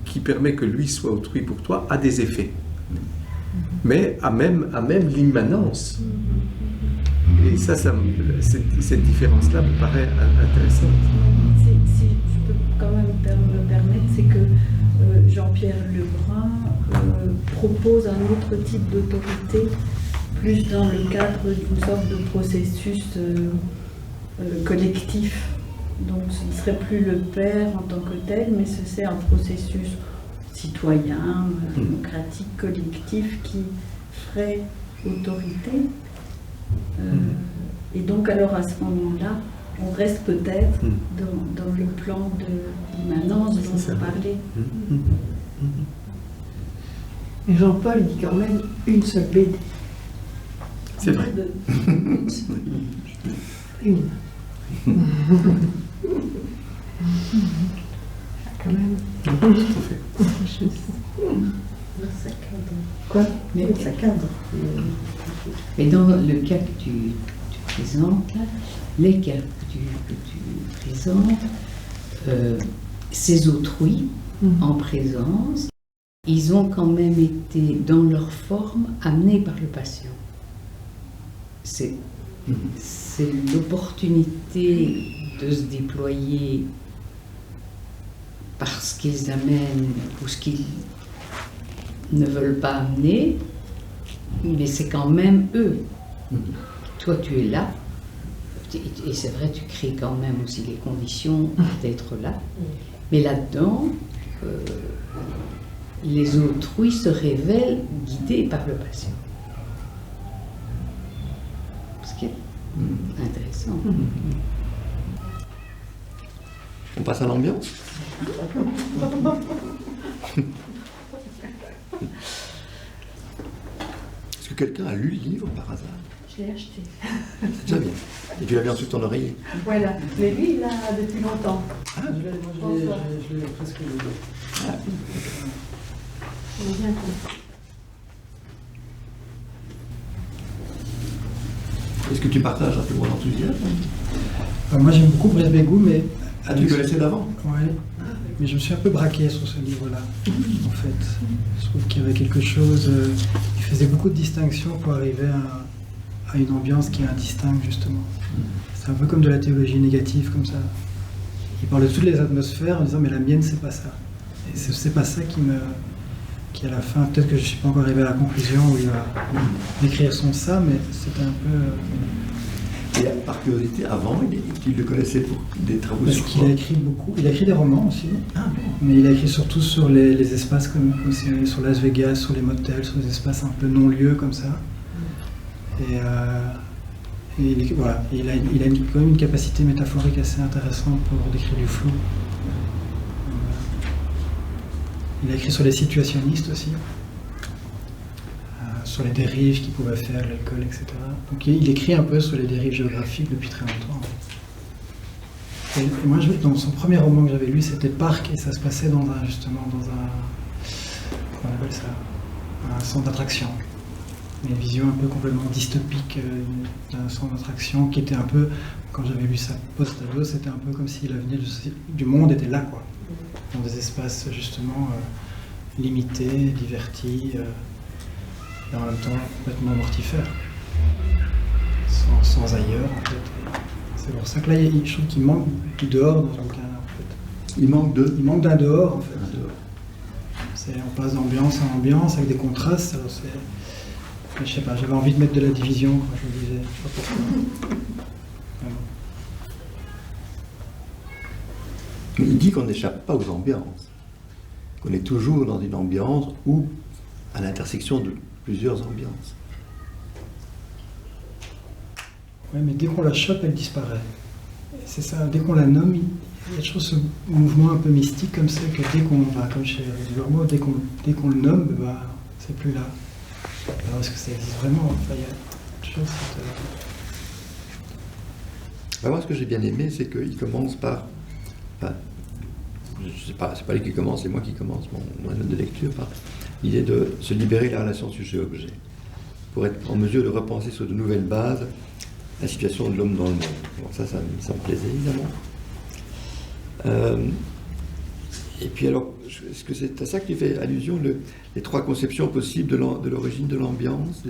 qui permet que lui soit autrui pour toi, a des effets. Mais à même l'immanence. Et cette différence-là me paraît intéressante. Si je peux quand même me permettre, c'est que Jean-Pierre Lebrun propose un autre type d'autorité, plus dans le cadre d'une sorte de processus collectif. Donc ce ne serait plus le père en tant que tel, mais c'est un processus citoyen, démocratique, collectif qui ferait autorité. Et donc alors à ce moment-là, on reste peut-être dans le plan de l'immanence dont vous parlez. Et Jean-Paul dit quand même une seule BD. C'est vrai. Une. Quand même. Quoi? Mais ça cadre. Mais dans le cas que tu présentes, là, les cas que tu présentes, ces autrui en présence, ils ont quand même été, dans leur forme, amenés par le patient. C'est l'opportunité de se déployer parce qu'ils amènent ou ce qu'ils ne veulent pas amener, mais c'est quand même eux. Toi, tu es là, Et c'est vrai, tu crées quand même aussi les conditions d'être là. Mais là-dedans, les autrui se révèlent guidés par le patient. Ce qui est intéressant. On passe à l'ambiance. Est-ce que quelqu'un a lu le livre par hasard? Je l'ai acheté. C'est déjà bien. Et tu l'as mis ensuite ton oreiller. Voilà. Mais lui, il l'a depuis longtemps. Je l'ai presque lu. Il est bien compris. Est-ce que tu partages un peu mon enthousiasme? Moi j'aime beaucoup Brice Begou, mais... Ah, tu connaissais d'avant? Ouais. Mais je me suis un peu braqué sur ce livre-là, en fait. Je trouve qu'il y avait quelque chose... il faisait beaucoup de distinctions pour arriver à une ambiance qui est indistincte, justement. C'est un peu comme de la théologie négative, comme ça. Il parle de toutes les atmosphères en disant « mais la mienne, c'est pas ça ». Et c'est pas ça qui à la fin, peut-être que je ne suis pas encore arrivé à la conclusion où il va décrire son ça, mais c'était un peu... Et par curiosité, avant, il le connaissait pour des travaux Parce sur qu'il quoi? a écrit beaucoup. Il a écrit des romans aussi. Ah bon. Mais il a écrit surtout sur les espaces comme c'est sur Las Vegas, sur les motels, sur des espaces un peu non-lieux comme ça. Et voilà, il a quand même une capacité métaphorique assez intéressante pour décrire du flou. Il a écrit sur les situationnistes aussi, sur les dérives qu'ils pouvaient faire, l'école, etc. Donc il écrit un peu sur les dérives géographiques depuis très longtemps. Et moi, dans son premier roman que j'avais lu, c'était Parc, et ça se passait comment on appelle ça, un centre d'attraction. Une vision un peu complètement dystopique d'un centre d'attraction qui était un peu, quand j'avais lu ça post-ado, c'était un peu comme si l'avenir du monde était là, quoi. Dans des espaces justement limités, divertis, et en même temps complètement mortifères, sans ailleurs en fait. C'est pour ça que là, je trouve qu'il manque du dehors dans ce bouquin en fait. Il manque d'un dehors en fait. Un dehors. On passe d'ambiance en ambiance avec des contrastes. Alors je sais pas, j'avais envie de mettre de la division quand je le disais. Je sais pas pourquoi. Vraiment. Il dit qu'on n'échappe pas aux ambiances, qu'on est toujours dans une ambiance ou à l'intersection de plusieurs ambiances. Oui, mais dès qu'on la chope, elle disparaît. C'est ça, dès qu'on la nomme, il y a toujours ce mouvement un peu mystique comme ça, que dès qu'on va, comme chez Duvermeau, dès qu'on le nomme, bah, c'est plus là. Alors est-ce que ça existe vraiment? Enfin, il y a autre chose. Moi, ce que j'ai bien aimé, c'est qu'il commence par... Enfin, je sais pas, c'est pas lui qui commence, c'est moi qui commence mon note de lecture, par l'idée de se libérer de la relation sujet-objet, pour être en mesure de repenser sur de nouvelles bases la situation de l'homme dans le monde. Bon, ça me plaisait évidemment. Et puis alors, est-ce que c'est à ça que tu fais allusion, les trois conceptions possibles de l'origine de l'ambiance,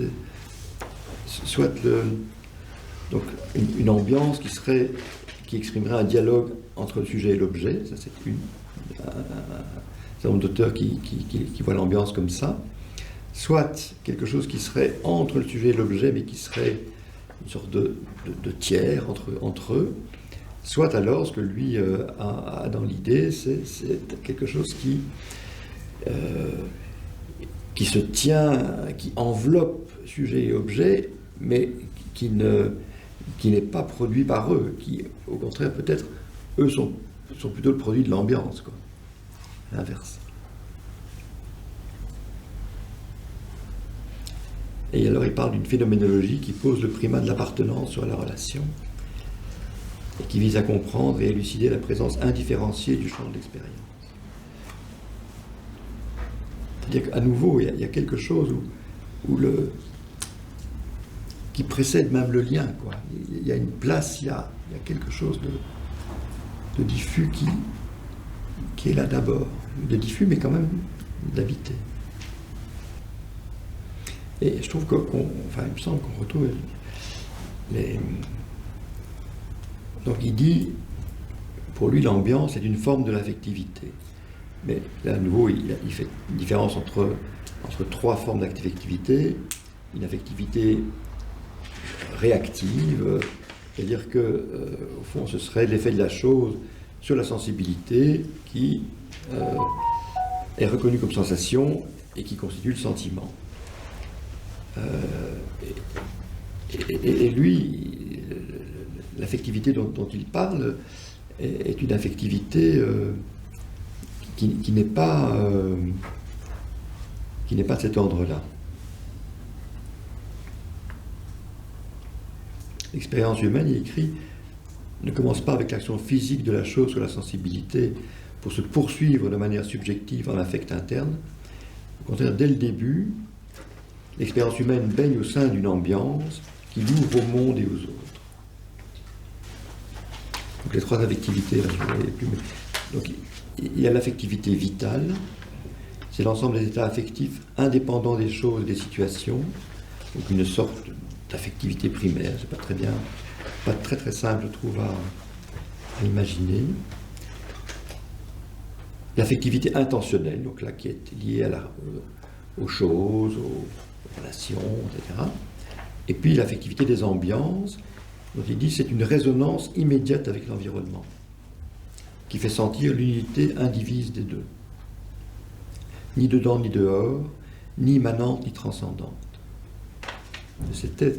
soit donc une ambiance qui exprimerait un dialogue entre le sujet et l'objet, ça c'est un certain nombre d'auteurs qui voient l'ambiance comme ça, soit quelque chose qui serait entre le sujet et l'objet, mais qui serait une sorte de tiers entre eux, soit alors ce que lui a dans l'idée, c'est quelque chose qui se tient, qui enveloppe sujet et objet, mais qui n'est pas produit par eux, qui au contraire peut-être, eux sont plutôt le produit de l'ambiance, quoi. L'inverse. Et alors il parle d'une phénoménologie qui pose le primat de l'appartenance sur la relation et qui vise à comprendre et élucider la présence indifférenciée du champ de l'expérience. C'est-à-dire qu'à nouveau, il y a quelque chose qui précède même le lien, quoi. Il y a une place, il y a quelque chose de diffus qui est là d'abord. De diffus, mais quand même d'habité. Et je trouve il me semble qu'on retrouve Donc il dit, pour lui, l'ambiance est une forme de l'affectivité. Mais là, à nouveau, il fait une différence entre trois formes d'affectivité. Une affectivité réactive, C'est-à-dire que, au fond, ce serait l'effet de la chose sur la sensibilité qui est reconnu comme sensation et qui constitue le sentiment. Et lui, l'affectivité dont il parle est une affectivité qui n'est pas de cet ordre-là. L'expérience humaine, il écrit, ne commence pas avec l'action physique de la chose sur la sensibilité pour se poursuivre de manière subjective en affect interne. Au contraire, dès le début, l'expérience humaine baigne au sein d'une ambiance qui l'ouvre au monde et aux autres. Donc les trois affectivités, là, je ne vais plus, mais... Donc il y a l'affectivité vitale, c'est l'ensemble des états affectifs indépendants des choses et des situations, donc une sorte d'affectivité primaire, c'est pas très très simple, je trouve, à imaginer. L'affectivité intentionnelle, donc là qui est liée aux choses, aux relations, etc. Et puis l'affectivité des ambiances, dont il dit c'est une résonance immédiate avec l'environnement, qui fait sentir l'unité indivise des deux. Ni dedans ni dehors, ni immanente ni transcendante. C'était...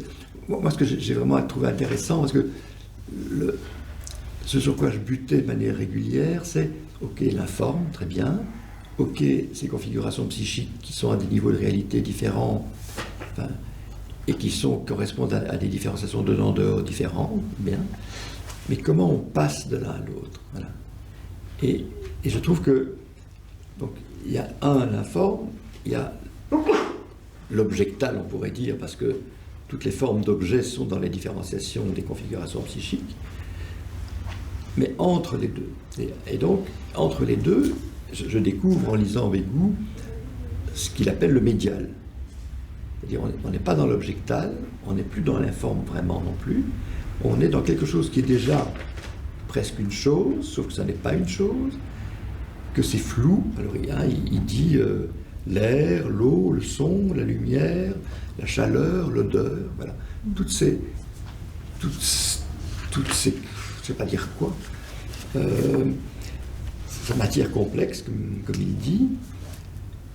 Moi, ce que j'ai vraiment trouvé intéressant, parce que ce sur quoi je butais de manière régulière, c'est, ok, l'informe, très bien, ok, ces configurations psychiques qui sont à des niveaux de réalité différents, enfin, et qui correspondent à des différenciations de dehors différents, bien, mais comment on passe de l'un à l'autre, voilà. Et je trouve que, donc, il y a l'informe, il y a l'objectal, on pourrait dire, parce que toutes les formes d'objets sont dans les différenciations des configurations psychiques, mais entre les deux. Et donc, entre les deux, je découvre en lisant avec vous ce qu'il appelle le médial. C'est-à-dire, on n'est pas dans l'objectal, on n'est plus dans l'informe vraiment non plus, on est dans quelque chose qui est déjà presque une chose, sauf que ça n'est pas une chose, que c'est flou. Alors il dit l'air, l'eau, le son, la lumière, la chaleur, l'odeur, voilà. Toutes ces, je ne sais pas dire quoi, c'est matière complexe, comme il dit,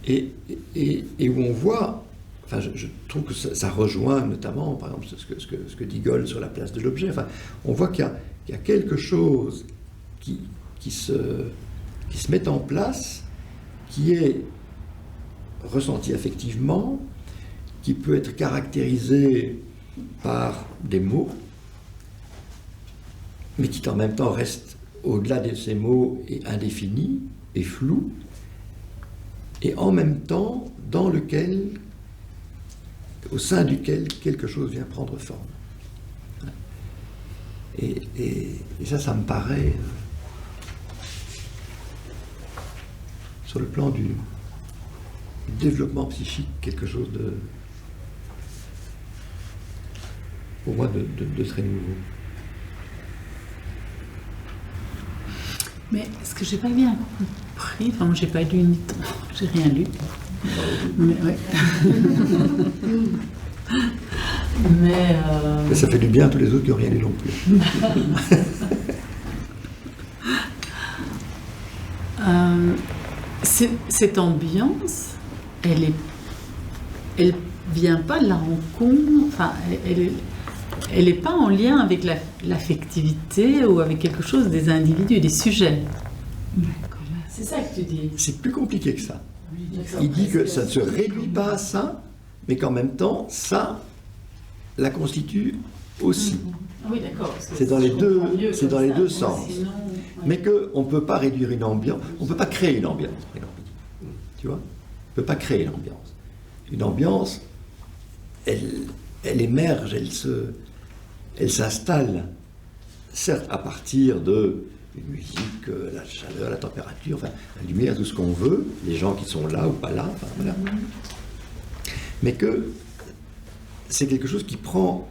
et où on voit, enfin je trouve que ça rejoint notamment, par exemple, ce que dit Goll sur la place de l'objet. Enfin, on voit qu'il y a quelque chose qui se met en place, qui est ressenti affectivement, qui peut être caractérisé par des mots, mais qui en même temps reste au-delà de ces mots et indéfini et flou, et en même temps au sein duquel quelque chose vient prendre forme. Et ça me paraît, sur le plan du développement psychique, quelque chose pour moi, de très nouveau. Mais ce que j'ai pas bien compris, enfin, moi j'ai pas lu ni temps, j'ai rien lu. Mais, ouais. Mais ça fait du bien à tous les autres qui n'ont rien lu non plus. Cette ambiance, elle vient pas de la rencontre, enfin, elle n'est pas en lien avec l'affectivité ou avec quelque chose des individus, des sujets. C'est ça que tu dis. C'est plus compliqué que ça. Il dit que ça ne se réduit pas à ça, mais qu'en même temps, ça la constitue aussi. Oui, d'accord. C'est dans les deux sens. Sinon, mais qu'on ne peut pas réduire une ambiance, on ne peut pas créer une ambiance. Tu vois ? On ne peut pas créer une ambiance. Une ambiance, elle émerge, elle s'installe, certes à partir de une musique, la chaleur, la température, enfin, la lumière, tout ce qu'on veut, les gens qui sont là ou pas là, enfin, voilà. Mais que c'est quelque chose qui prend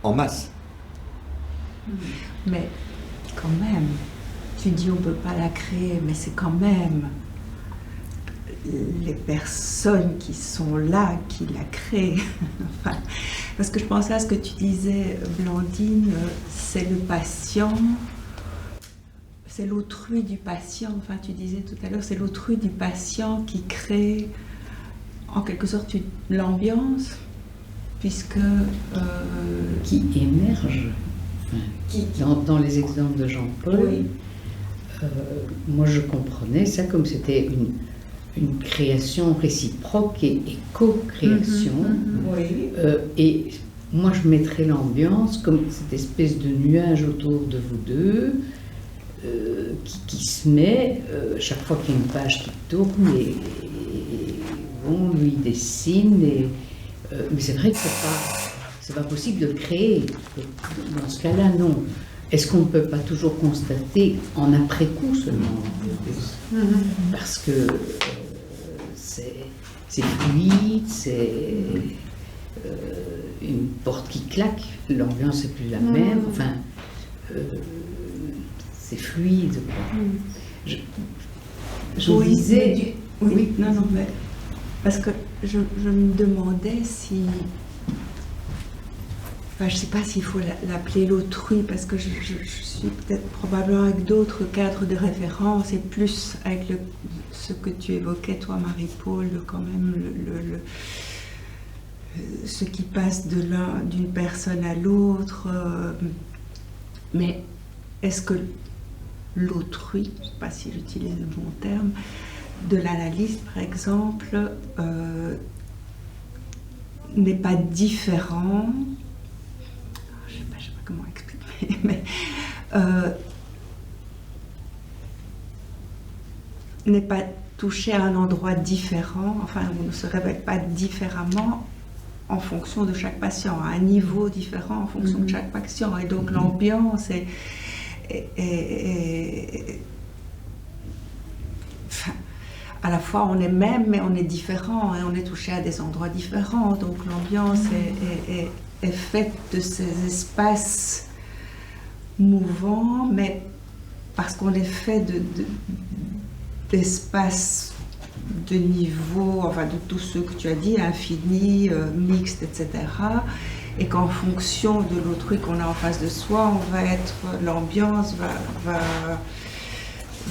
en masse. Mais quand même, tu dis on ne peut pas la créer, mais c'est quand même les personnes qui sont là qui la créent. Enfin, Parce que je pensais à ce que tu disais, Blandine, c'est le patient, c'est l'autrui du patient. Enfin, tu disais tout à l'heure, c'est l'autrui du patient qui crée en quelque sorte l'ambiance, puisque... qui émerge. Dans les exemples de Jean-Paul, oui. Moi je comprenais ça comme c'était une création réciproque et co-création. Oui. Et moi je mettrais l'ambiance comme cette espèce de nuage autour de vous deux qui se met chaque fois qu'il y a une page qui tourne et on lui dessine. Mais c'est vrai que c'est pas possible de le créer. Dans ce cas-là, non. Est-ce qu'on ne peut pas toujours constater en après-coup seulement? Parce que c'est fluide, c'est une porte qui claque, l'ambiance n'est plus la même, enfin, c'est fluide, quoi. Je Oui, disais... oui, non, mais... Parce que je me demandais si... Enfin, je ne sais pas s'il faut l'appeler l'autrui, parce que je suis peut-être probablement avec d'autres cadres de référence et plus avec ce que tu évoquais, toi, Marie-Paul, quand même, ce qui passe d'une personne à l'autre. Mais est-ce que l'autrui, je ne sais pas si j'utilise le bon terme, de l'analyste, par exemple, n'est pas différent? Je sais pas comment expliquer, mais n'est pas touché à un endroit différent, enfin, on ne se révèle pas différemment en fonction de chaque patient, à un niveau différent en fonction de chaque patient. Et donc l'ambiance enfin, à la fois on est même, mais on est différent et on est touché à des endroits différents. Donc l'ambiance est faite de ces espaces mouvants, mais parce qu'on est fait d'espaces de niveau, enfin de tous ceux que tu as dit, infini, mixte, etc. Et qu'en fonction de l'autrui qu'on a en face de soi, on va être, l'ambiance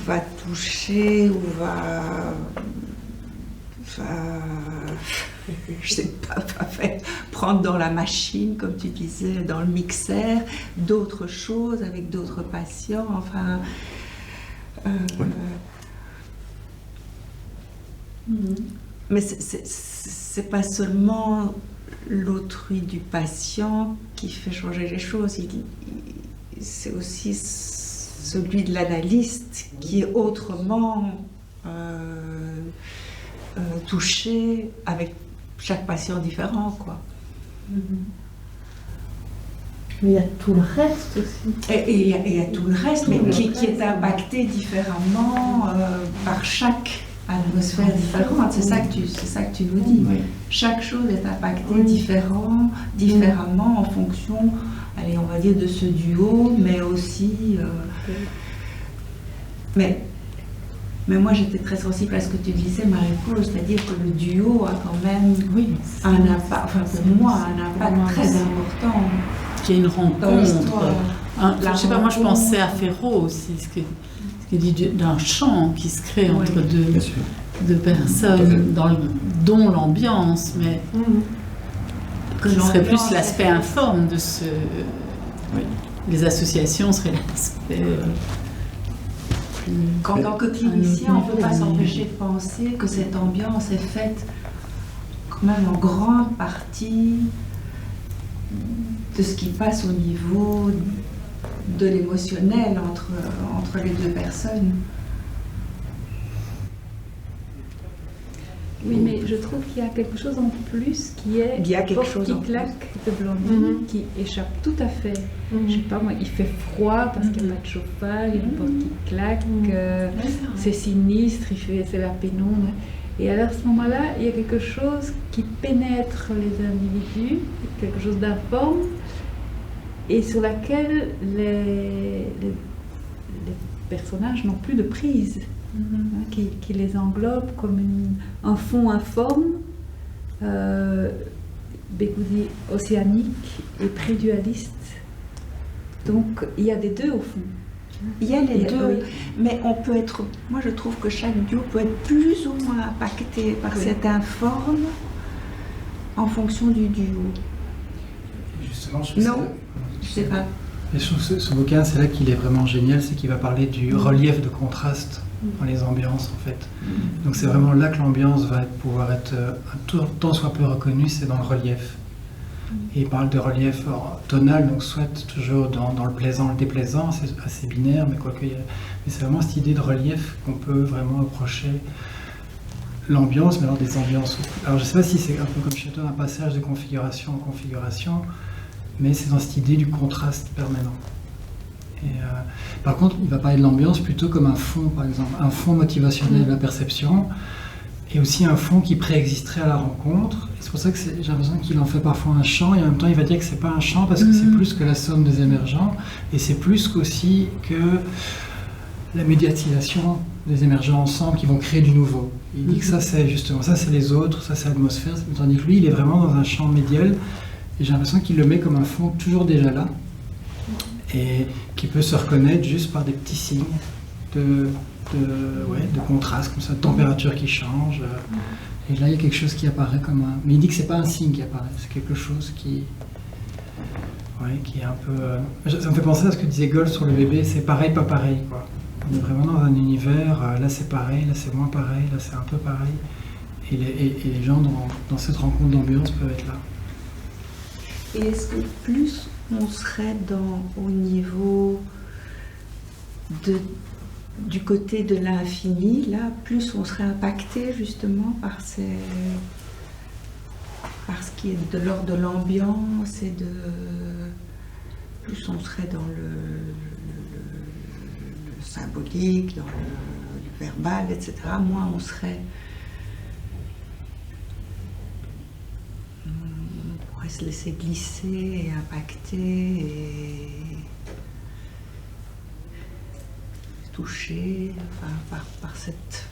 va toucher ou va je sais pas, prendre dans la machine, comme tu disais, dans le mixeur, d'autres choses avec d'autres patients, enfin... Mais c'est pas seulement l'autrui du patient qui fait changer les choses, c'est aussi celui de l'analyste qui est autrement touché avec chaque patient différent, quoi. Mais il y a tout le reste aussi. Et il y a tout le reste, mais qui est impacté différemment par chaque atmosphère différente. C'est ça que tu nous dis. Oui. Chaque chose est impactée différemment en fonction, allez, on va dire, de ce duo, mais aussi... Mais moi, j'étais très sensible à ce que tu disais, Marie-Paul, c'est-à-dire que le duo a quand même un impact, enfin pour moi, un impact très important. Il y a une rencontre. Je sais pas, moi je pensais à Ferro aussi, ce qu'il dit d'un chant qui se crée entre deux personnes, dont l'ambiance, mais ce serait plus l'aspect informe de ce... Les associations seraient l'aspect... En tant que clinicien, on ne peut pas s'empêcher de penser que cette ambiance est faite quand même en grande partie de ce qui passe au niveau de l'émotionnel entre les deux personnes. Oui, mais je trouve qu'il y a quelque chose en plus qui est porte qui claque de Blandine qui échappe tout à fait. Je sais pas moi, il fait froid parce qu'il n'y a pas de chauffage, il y a une porte qui claque, c'est sinistre, c'est la pénombre. Et alors à ce moment-là, il y a quelque chose qui pénètre les individus, quelque chose d'informe, et sur laquelle les personnages n'ont plus de prise. Qui les englobe comme un fond informe Bégoudi océanique et prédualiste. Donc il y a des deux au fond. Il y a les deux, oui. mais on peut être. Moi, je trouve que chaque duo peut être plus ou moins impacté par cet informe en fonction du duo. Justement, Non, je sais pas. Et je trouve ce bouquin, c'est là qu'il est vraiment génial, c'est qu'il va parler du relief de contraste dans les ambiances, en fait. Donc c'est vraiment là que l'ambiance va pouvoir être un tant soit peu reconnue, c'est dans le relief. Et il parle de relief tonal, donc soit toujours dans le plaisant, le déplaisant, c'est assez binaire, mais mais c'est vraiment cette idée de relief qu'on peut vraiment approcher l'ambiance, mais alors des ambiances. Alors je ne sais pas si c'est un peu comme chez toi, un passage de configuration en configuration, mais c'est dans cette idée du contraste permanent. Et, par contre, il va parler de l'ambiance plutôt comme un fond, par exemple, un fond motivationnel de la perception, et aussi un fond qui préexisterait à la rencontre. Et c'est pour ça que j'ai l'impression qu'il en fait parfois un chant, et en même temps il va dire que c'est pas un chant parce que c'est plus que la somme des émergents, et c'est plus qu'aussi que la médiatisation des émergents ensemble qui vont créer du nouveau. Il dit que ça c'est justement, ça c'est les autres, ça c'est l'atmosphère, tandis que lui il est vraiment dans un champ médial, et j'ai l'impression qu'il le met comme un fond toujours déjà là, et qui peut se reconnaître juste par des petits signes de contraste, comme ça, de température qui change. Et là, il y a quelque chose qui apparaît comme un... Mais il dit que c'est pas un signe qui apparaît, c'est quelque chose qui est un peu... Ça me fait penser à ce que disait Gold sur le bébé, c'est pareil, pas pareil, quoi. On est vraiment dans un univers, là c'est pareil, là c'est moins pareil, là c'est un peu pareil. Et les gens dans cette rencontre d'ambiance peuvent être là. Et est-ce que plus on serait au niveau du côté de l'infini, là, plus on serait impacté justement par ce qui est de l'ordre de l'ambiance et plus on serait dans le symbolique, dans le verbal, etc., moins on serait... On pourrait se laisser glisser et impacter et toucher par cette...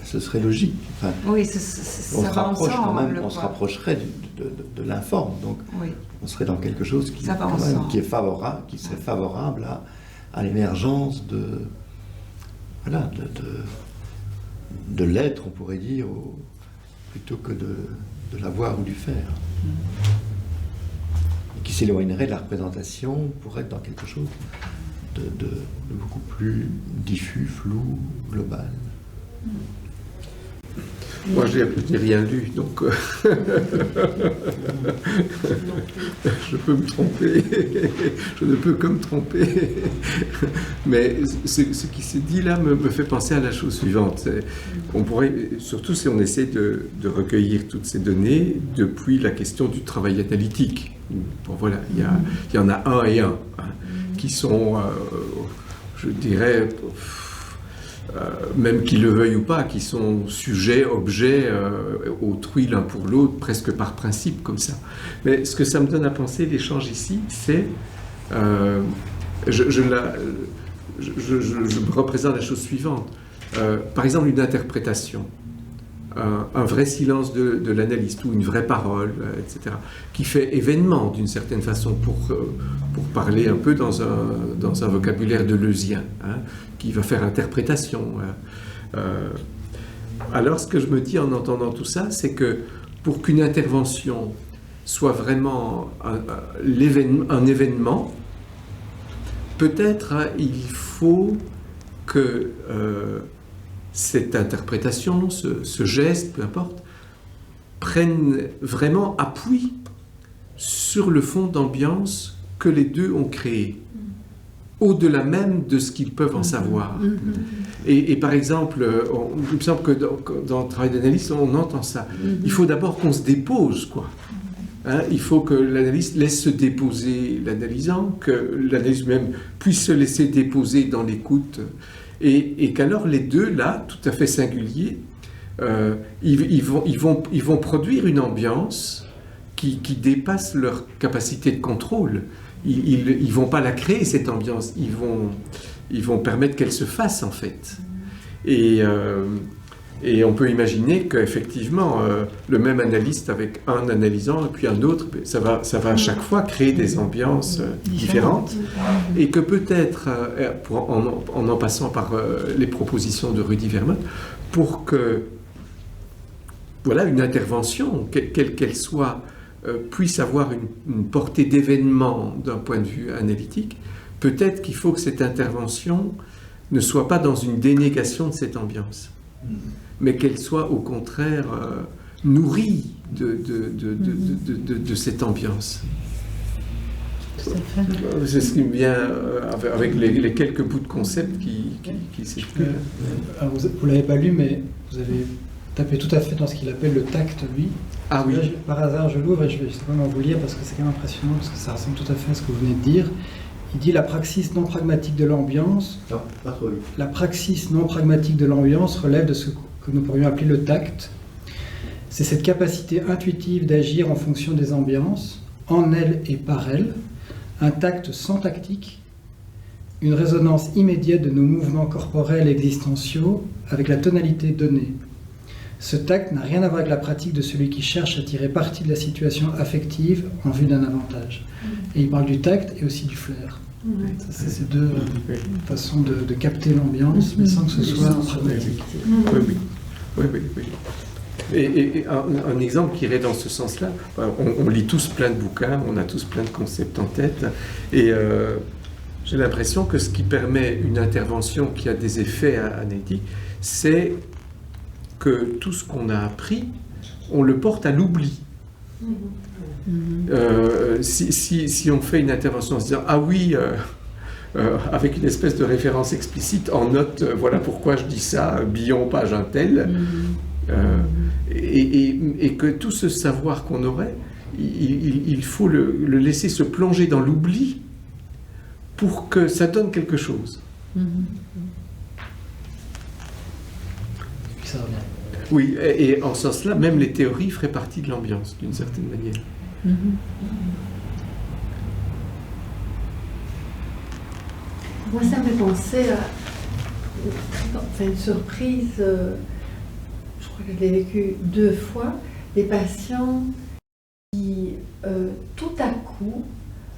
Ce serait logique. Enfin, oui, on ça se va rapproche ensemble, quand même, on se rapprocherait de l'informe. Donc, oui. On serait dans quelque chose qui est favorable, qui serait favorable à l'émergence de l'être, on pourrait dire, plutôt que de l'avoir ou du faire. Et qui s'éloignerait de la représentation pour être dans quelque chose de beaucoup plus diffus, flou, global. Moi, je n'ai rien lu, donc je peux me tromper, je ne peux que me tromper. Mais ce qui s'est dit là me fait penser à la chose suivante. On pourrait, surtout si on essaie de recueillir toutes ces données depuis la question du travail analytique. Bon, voilà, il y en a un et un, qui sont, je dirais... même qu'ils le veuillent ou pas, qui sont sujets, objets, autrui l'un pour l'autre, presque par principe, comme ça. Mais ce que ça me donne à penser, l'échange ici, c'est... je me représente la chose suivante. Par exemple, une interprétation, un vrai silence de l'analyste, ou une vraie parole, etc., qui fait événement, d'une certaine façon, pour parler un peu dans un vocabulaire deleuzien, qui va faire interprétation. Alors, ce que je me dis en entendant tout ça, c'est que pour qu'une intervention soit vraiment un événement, peut-être il faut que cette interprétation, ce geste, peu importe, prenne vraiment appui sur le fond d'ambiance que les deux ont créé, au-delà même de ce qu'ils peuvent en savoir. Et par exemple, il me semble que dans le travail d'analyste, on entend ça. Il faut d'abord qu'on se dépose, quoi. Il faut que l'analyste laisse se déposer l'analysant, que l'analyste même puisse se laisser déposer dans l'écoute, et qu'alors les deux, là, tout à fait singuliers, ils vont produire une ambiance qui dépasse leur capacité de contrôle. Ils ne vont pas la créer, cette ambiance, ils vont permettre qu'elle se fasse, en fait. Et Et on peut imaginer qu'effectivement, le même analyste avec un analysant et puis un autre, ça va à chaque fois créer des ambiances différentes. Et que peut-être, en passant par les propositions de Rudy Vermont, pour que voilà, une intervention, quelle qu'elle soit, puisse avoir une portée d'événement d'un point de vue analytique, peut-être qu'il faut que cette intervention ne soit pas dans une dénégation de cette ambiance, mais qu'elle soit au contraire nourrie de cette ambiance. C'est ce qui me vient avec les quelques bouts de concept qui s'expriment. Vous ne l'avez pas lu, mais vous avez tapé tout à fait dans ce qu'il appelle le tact, lui. Ah oui. Là, par hasard, je l'ouvre et je vais simplement vous lire parce que c'est quand même impressionnant, parce que ça ressemble tout à fait à ce que vous venez de dire. Il dit la praxis non pragmatique de l'ambiance. Non, pas trop vite. La praxis non pragmatique de l'ambiance relève de ce que nous pourrions appeler le tact. C'est cette capacité intuitive d'agir en fonction des ambiances, en elles et par elles, un tact sans tactique, une résonance immédiate de nos mouvements corporels et existentiaux avec la tonalité donnée. Ce tact n'a rien à voir avec la pratique de celui qui cherche à tirer parti de la situation affective en vue d'un avantage. Et il parle du tact et aussi du flair. C'est ces deux façons de capter l'ambiance, mais sans que ce soit pragmatique. Oui. Et un exemple qui irait dans ce sens-là, on lit tous plein de bouquins, on a tous plein de concepts en tête, et j'ai l'impression que ce qui permet une intervention qui a des effets analytiques, c'est que tout ce qu'on a appris, on le porte à l'oubli. Si on fait une intervention en se disant « Ah oui », avec une espèce de référence explicite, en note, voilà pourquoi je dis ça, Billon, page un tel, et que tout ce savoir qu'on aurait, il faut le laisser se plonger dans l'oubli pour que ça donne quelque chose. Ça revient. Oui, et en ce sens-là, même les théories feraient partie de l'ambiance, d'une certaine manière. Moi, ça me fait penser à une surprise, je crois que je l'ai vécu 2 fois, des patients qui, tout à coup,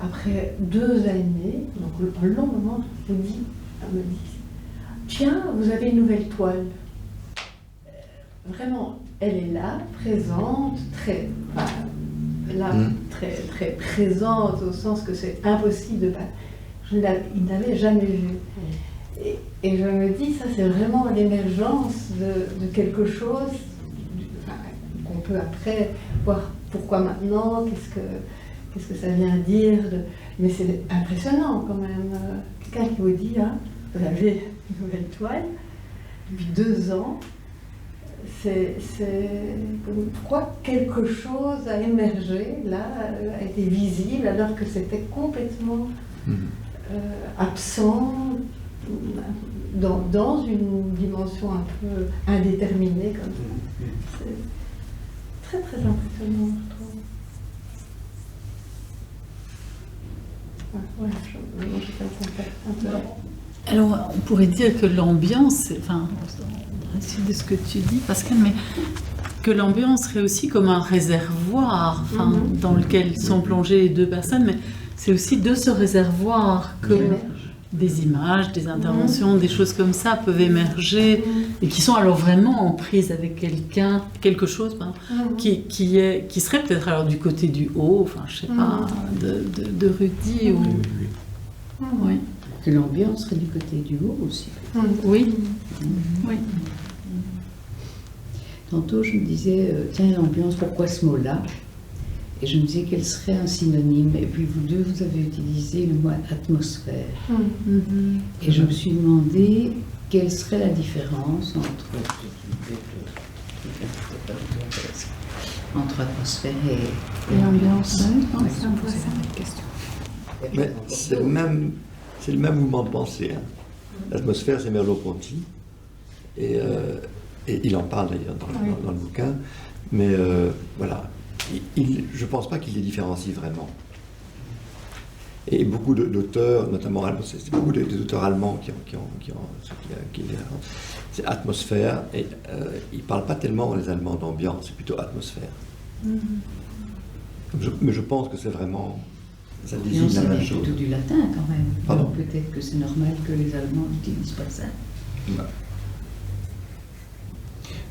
après 2 années, donc un long moment, me disent « Tiens, vous avez une nouvelle toile ». Vraiment, elle est là, présente, très présente, au sens que c'est impossible de pas. Il n'avait jamais vu. Et je me dis, ça c'est vraiment l'émergence de quelque chose qu'on peut après voir pourquoi maintenant, qu'est-ce que ça vient dire. Mais c'est impressionnant quand même. Quelqu'un qui vous dit, hein, vous avez une nouvelle toile, depuis 2 ans, pourquoi quelque chose a émergé, là, a été visible, alors que c'était complètement absent dans une dimension un peu indéterminée comme ça. C'est très très impressionnant, je trouve. Je fais un contact un peu. Alors, on pourrait dire que l'ambiance, enfin, on de ce que tu dis, Pascal, mais que l'ambiance serait aussi comme un réservoir, enfin, dans lequel sont plongées les 2 personnes, mais c'est aussi de ce réservoir que des images, des interventions, des choses comme ça peuvent émerger et qui sont alors vraiment en prise avec quelque chose qui serait peut-être alors du côté du haut, enfin, je sais pas, de Rudy ou... Oui. Que l'ambiance serait du côté du haut aussi. Oui. Tantôt, je me disais, tiens, l'ambiance, pourquoi ce mot-là? Et je me disais quel serait un synonyme. Et puis vous deux, vous avez utilisé le mot atmosphère. Et je me suis demandé quelle serait la différence entre atmosphère et l'ambiance. C'est le même mouvement de pensée. Hein. L'atmosphère, c'est Merleau-Ponty. Et il en parle d'ailleurs dans le bouquin. Mais voilà, je ne pense pas qu'il les différencie vraiment. Et beaucoup d'auteurs, notamment c'est beaucoup des auteurs allemands c'est atmosphère, et ils ne parlent pas tellement, les Allemands, d'ambiance, c'est plutôt atmosphère. Mais je pense que c'est vraiment, ça désigne la même chose. C'est plutôt du latin quand même. Pardon. Donc peut-être que c'est normal que les Allemands n'utilisent pas ça. Ouais.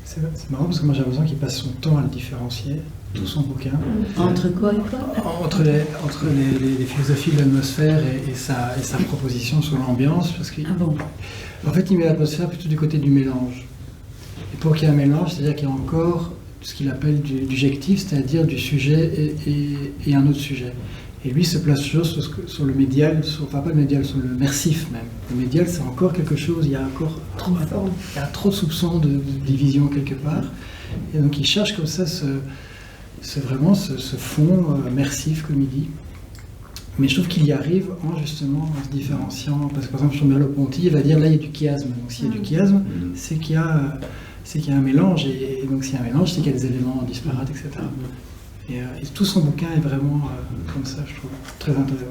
C'est marrant parce que moi j'ai l'impression qu'il passe son temps à le différencier, tout son bouquin. Entre quoi et quoi? Entre les philosophies de l'atmosphère et sa proposition sur l'ambiance, parce que Ah bon? en fait il met l'atmosphère plutôt du côté du mélange. Et pour qu'il y ait un mélange, c'est-à-dire qu'il y a encore ce qu'il appelle du jectif, c'est-à-dire du sujet et un autre sujet. Et lui se place sur le médial, enfin pas le médial, sur le mersif même. Le médial, c'est encore quelque chose, il y a encore trop de soupçons de division quelque part. Et donc il cherche comme ça ce fond mersif, comme il dit. Mais je trouve qu'il y arrive justement en se différenciant. Parce que par exemple, sur Merleau-Ponty, il va dire là il y a du chiasme. Donc s'il y a du chiasme, c'est qu'il y a un mélange. Et donc s'il y a un mélange, c'est qu'il y a des éléments disparates, etc. Et tout son bouquin est vraiment comme ça, je trouve, très intéressant.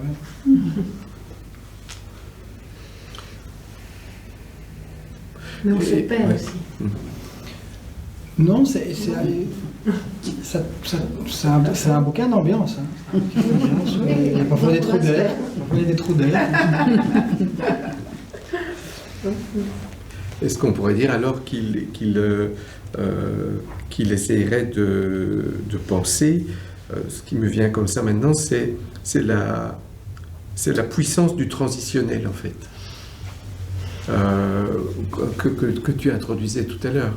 Mais on se perd aussi. Non, c'est un bouquin d'ambiance. Hein. Il y a parfois des trous d'air. Est-ce qu'on pourrait dire alors qu'il essayerait de penser, ce qui me vient comme ça maintenant, c'est la puissance du transitionnel en fait, que tu introduisais tout à l'heure.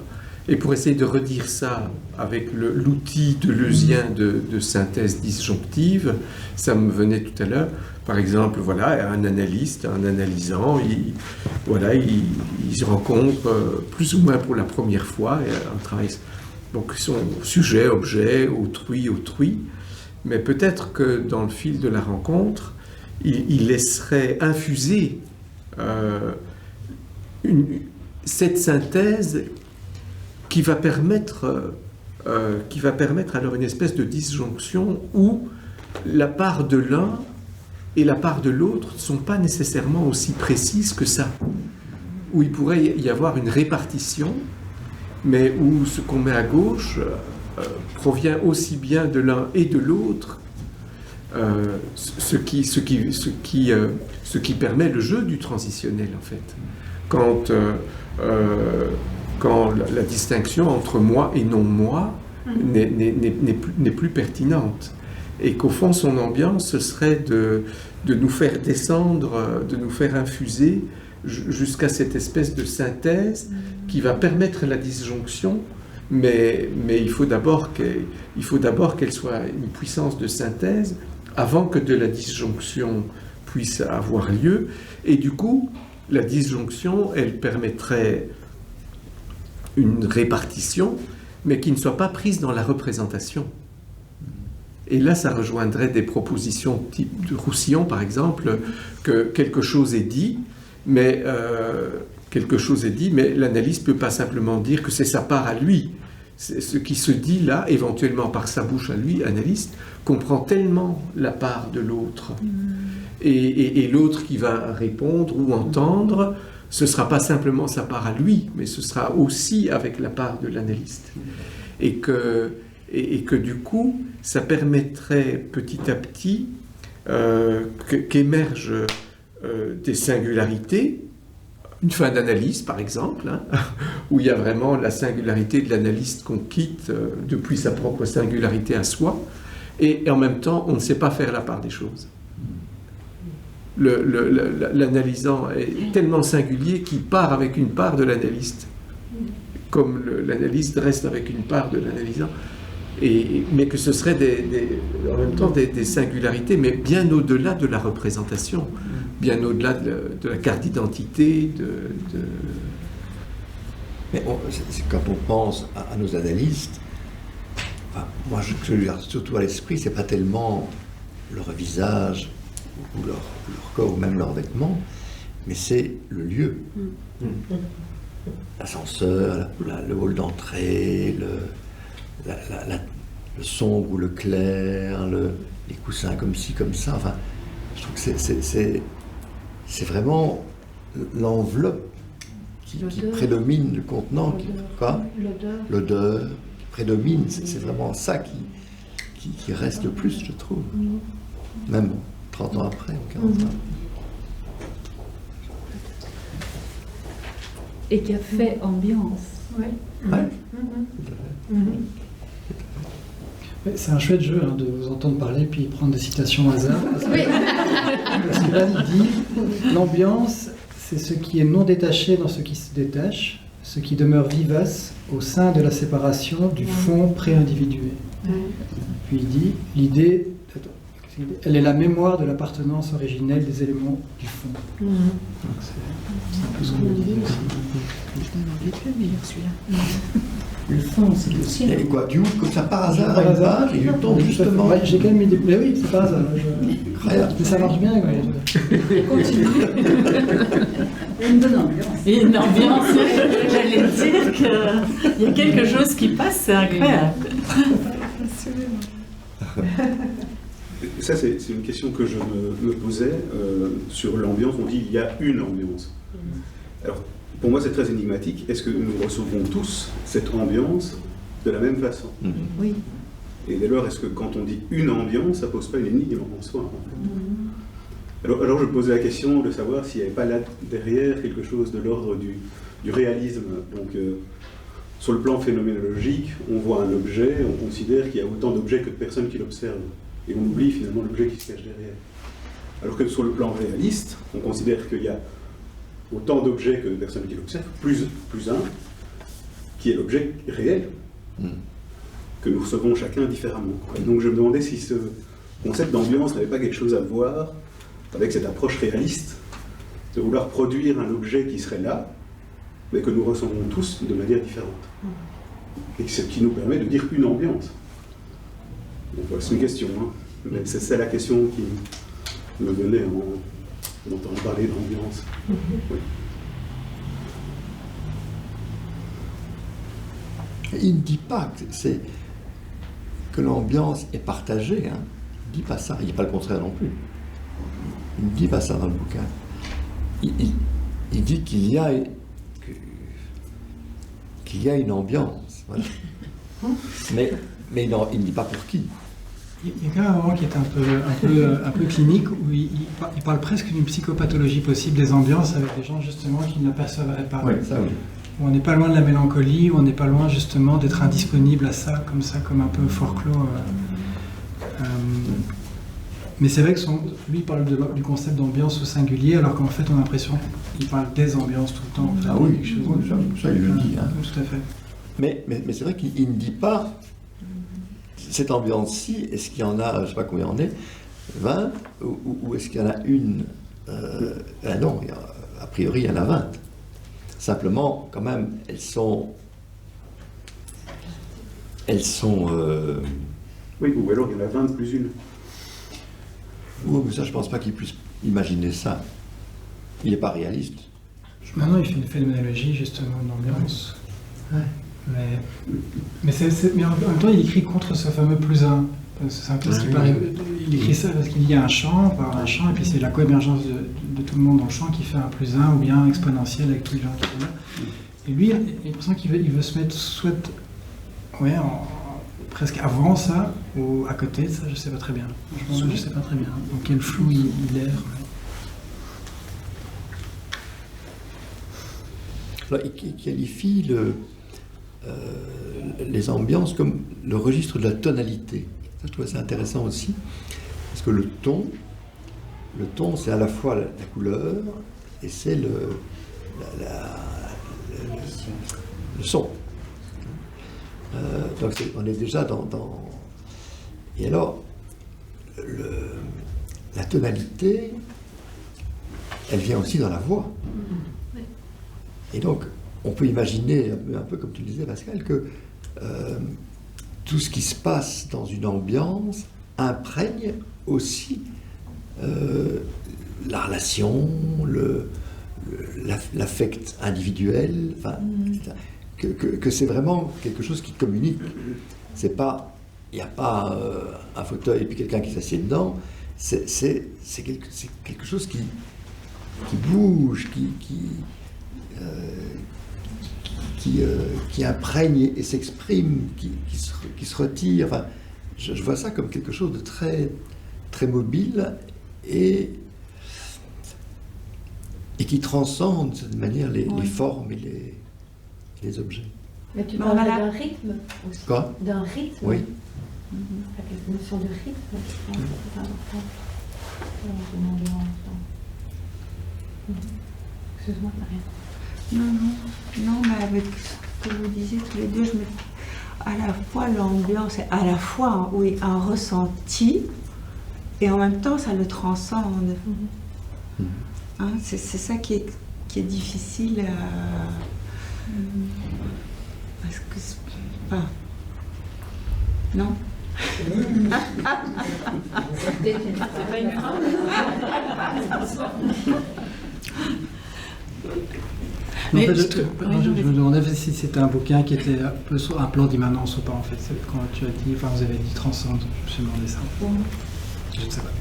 Et pour essayer de redire ça avec l'outil deleuzien de synthèse disjonctive, ça me venait tout à l'heure. Par exemple, voilà, un analyste, un analysant, il se rencontre plus ou moins pour la première fois, et un travail, donc son sujet, objet, autrui, mais peut-être que dans le fil de la rencontre, il laisserait infuser cette synthèse qui va permettre alors une espèce de disjonction où la part de l'un et la part de l'autre ne sont pas nécessairement aussi précises que ça, où il pourrait y avoir une répartition, mais où ce qu'on met à gauche provient aussi bien de l'un et de l'autre, ce qui permet le jeu du transitionnel en fait. Quand la distinction entre moi et non-moi n'est plus pertinente. Et qu'au fond, son ambiance, ce serait de nous faire descendre, de nous faire infuser jusqu'à cette espèce de synthèse qui va permettre la disjonction, mais il faut d'abord qu'elle soit une puissance de synthèse avant que de la disjonction puisse avoir lieu. Et du coup, la disjonction, elle permettrait une répartition, mais qui ne soit pas prise dans la représentation. Et là, ça rejoindrait des propositions type de Roussillon, par exemple, que quelque chose est dit, mais l'analyste ne peut pas simplement dire que c'est sa part à lui. Ce qui se dit là, éventuellement par sa bouche à lui, analyste, comprend tellement la part de l'autre. Et l'autre qui va répondre ou entendre, ce ne sera pas simplement sa part à lui, mais ce sera aussi avec la part de l'analyste. Et que du coup, ça permettrait petit à petit qu'émergent des singularités, une fin d'analyse par exemple, hein, où il y a vraiment la singularité de l'analyste qu'on quitte depuis sa propre singularité à soi, et en même temps, on ne sait pas faire la part des choses. L'analysant est tellement singulier qu'il part avec une part de l'analyste, comme l'analyste reste avec une part de l'analysant, mais que ce serait en même temps des singularités, mais bien au-delà de la représentation, bien au-delà de la carte d'identité. Mais quand on pense à nos analystes, enfin, moi ce que je garde surtout à l'esprit, c'est pas tellement leur visage, ou leur corps, ou même leurs vêtements, mais c'est le lieu. L'ascenseur, le hall d'entrée, le sombre ou le clair, les coussins comme ci, comme ça. Enfin, Je trouve que c'est vraiment l'enveloppe qui prédomine le contenant, l'odeur qui prédomine, c'est vraiment ça qui reste le plus, je trouve, même 30 ans après ou 40 ans. Et qui a fait ambiance. Oui. Ouais. C'est un chouette jeu de vous entendre parler puis prendre des citations au hasard. Parce que là, il dit l'ambiance, c'est ce qui est non détaché dans ce qui se détache, ce qui demeure vivace au sein de la séparation du fond pré-individué. Puis il dit l'idée, elle est la mémoire de l'appartenance originelle des éléments du fond. Donc c'est un peu ce qu'on dit aussi. Le fond, c'est le ciel. Et quoi, tu ouvres comme ça par hasard à une page et tu tombes justement. Ouais, j'ai quand même mis des... Mais oui, c'est par hasard. Mais ça marche bien. Continue. Une bonne ambiance. Et une ambiance, j'allais dire qu'il y a quelque chose qui passe, c'est incroyable. Ça, c'est une question que je me posais sur l'ambiance. On dit il y a une ambiance. Alors, pour moi, c'est très énigmatique. Est-ce que nous recevons tous cette ambiance de la même façon? Oui. Et dès lors, est-ce que quand on dit une ambiance, ça ne pose pas une énigme en soi en fait? Alors, je posais la question de savoir s'il n'y avait pas là derrière quelque chose de l'ordre du réalisme. Donc, sur le plan phénoménologique, on voit un objet, on considère qu'il y a autant d'objets que de personnes qui l'observent. Et on oublie finalement l'objet qui se cache derrière. Alors que sur le plan réaliste, on considère qu'il y a autant d'objets que de personnes qui l'observent, plus un, qui est l'objet réel, que nous recevons chacun différemment. Et donc je me demandais si ce concept d'ambiance n'avait pas quelque chose à voir avec cette approche réaliste, de vouloir produire un objet qui serait là, mais que nous recevons tous de manière différente. Et ce qui nous permet de dire une ambiance. Voilà, c'est une question, hein. Mais c'est la question qui me venait en entendant parler d'ambiance. Oui. Il ne dit pas que l'ambiance est partagée. Hein. Il ne dit pas ça. Il ne dit pas le contraire non plus. Il ne dit pas ça dans le bouquin. Il dit qu'il y a une ambiance. Voilà. Mais il ne dit pas pour qui. Il y a quand même un moment qui est un peu clinique où il parle presque d'une psychopathologie possible des ambiances avec des gens justement qui ne l'apercevraient pas. Oui, ça oui. Où on n'est pas loin de la mélancolie, où on n'est pas loin justement d'être indisponible à ça, comme un peu forclos. Mais c'est vrai que lui il parle du concept d'ambiance au singulier, alors qu'en fait on a l'impression qu'il parle des ambiances tout le temps. En fait, ah oui, ça il le dit. Hein. Tout à fait. Mais c'est vrai qu'il ne dit pas cette ambiance-ci, est-ce qu'il y en a, je ne sais pas combien il y en a, 20, ou est-ce qu'il y en a une non, a priori il y en a 20. Simplement, quand même, elles sont oui, ou alors il y en a 20 plus une. Oui, mais ça, je ne pense pas qu'il puisse imaginer ça. Il n'est pas réaliste. Maintenant, il fait une phénoménologie, justement, une ambiance. Ouais. Mais en même temps, il écrit contre ce fameux plus un. C'est un peu ce qui paraît. Il écrit ça parce qu'il y a un champ, et puis c'est la coémergence de tout le monde dans le champ qui fait un plus un, ou bien exponentiel avec tous les gens qui sont là. Et lui, il a l'impression qu'il veut se mettre soit presque avant ça, ou à côté de ça, je ne sais pas très bien. Je ne sais pas très bien. Donc quel flou il erre. Alors, il qualifie les ambiances comme le registre de la tonalité. Ça, je trouve ça intéressant aussi, parce que le ton c'est à la fois la couleur et c'est le son. Donc on est déjà dans... Et alors, la tonalité, elle vient aussi dans la voix. Et donc, on peut imaginer, un peu comme tu le disais Pascal, que tout ce qui se passe dans une ambiance imprègne aussi la relation, l'affect individuel, enfin, que c'est vraiment quelque chose qui communique. C'est pas, il n'y a pas un fauteuil et puis quelqu'un qui s'assied dedans, c'est quelque chose qui bouge, qui imprègne et s'exprime, qui se retire. Enfin, je vois ça comme quelque chose de très, très mobile et qui transcende de cette manière les formes et les objets. Mais tu parles d'un rythme aussi. Quoi? D'un rythme. Oui. La notion de rythme, je pense que c'est important. Excuse-moi, Maria. Non, mais avec ce que vous disiez tous les deux, je me dis à la fois l'ambiance, à la fois, oui, un ressenti, et en même temps, ça le transcende. Hein, c'est ça qui est difficile parce que enfin, non. pas une phrase. En fait, je me demandais si c'était un bouquin qui était un peu sur un plan d'immanence ou pas, en fait. Quand tu as dit, enfin, vous avez dit transcende, je me suis demandé ça. Je ne sais pas.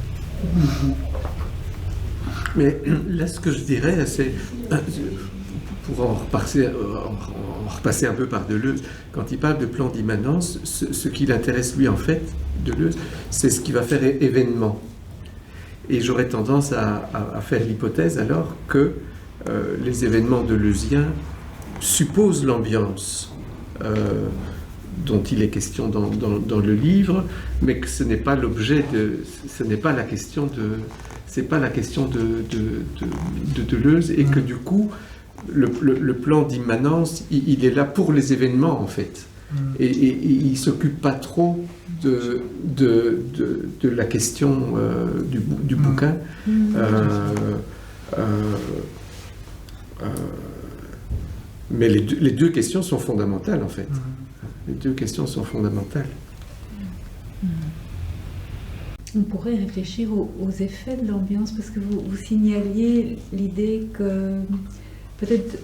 Mais là, ce que je dirais, c'est, pour en repasser un peu par Deleuze, quand il parle de plan d'immanence, ce qui l'intéresse lui, en fait, Deleuze, c'est ce qui va faire événement. Et j'aurais tendance à faire l'hypothèse, alors, que les événements deleuziens supposent l'ambiance dont il est question dans le livre, mais que ce n'est pas l'objet ce n'est pas la question de Deleuze, et que du coup le plan d'immanence il est là pour les événements, en fait, et il s'occupe pas trop de la question du bouquin. Mais les deux questions sont fondamentales, en fait. Les deux questions sont fondamentales. On pourrait réfléchir aux effets de l'ambiance, parce que vous signaliez l'idée que peut-être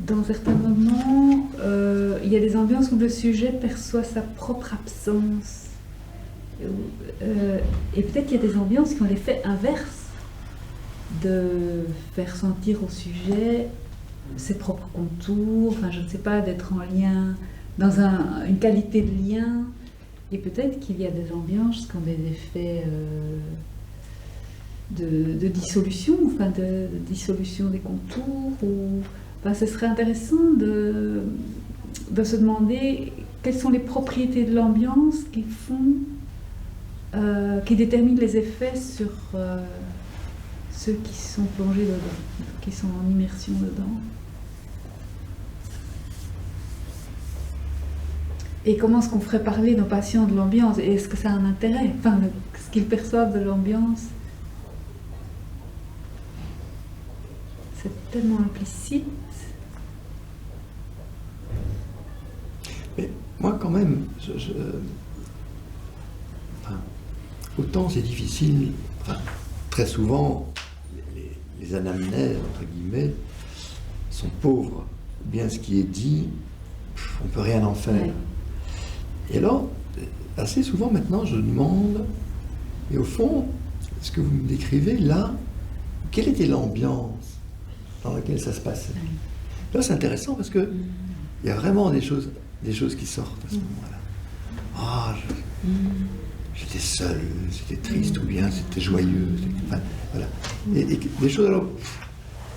dans certains moments, il y a des ambiances où le sujet perçoit sa propre absence. Et peut-être qu'il y a des ambiances qui ont l'effet inverse, de faire sentir au sujet ses propres contours, enfin je ne sais pas, d'être en lien, dans une qualité de lien. Et peut-être qu'il y a des ambiances qui ont des effets de dissolution, enfin de dissolution des contours. Enfin, ce serait intéressant de se demander quelles sont les propriétés de l'ambiance qui déterminent les effets sur ceux qui sont plongés dedans, qui sont en immersion dedans. Et comment est-ce qu'on ferait parler nos patients de l'ambiance? Et est-ce que ça a un intérêt? Enfin, ce qu'ils perçoivent de l'ambiance, c'est tellement implicite. Mais moi, quand même, autant c'est difficile, très souvent, les anamnèses, entre guillemets, sont pauvres. Bien ce qui est dit, on ne peut rien en faire. Ouais. Et alors, assez souvent maintenant, je demande, et au fond, ce que vous me décrivez là, quelle était l'ambiance dans laquelle ça se passait? Là, c'est intéressant parce que il y a vraiment des choses qui sortent à ce moment-là. Ah, j'étais seul, c'était triste, ou bien c'était joyeux. Enfin, voilà. Et des choses, alors,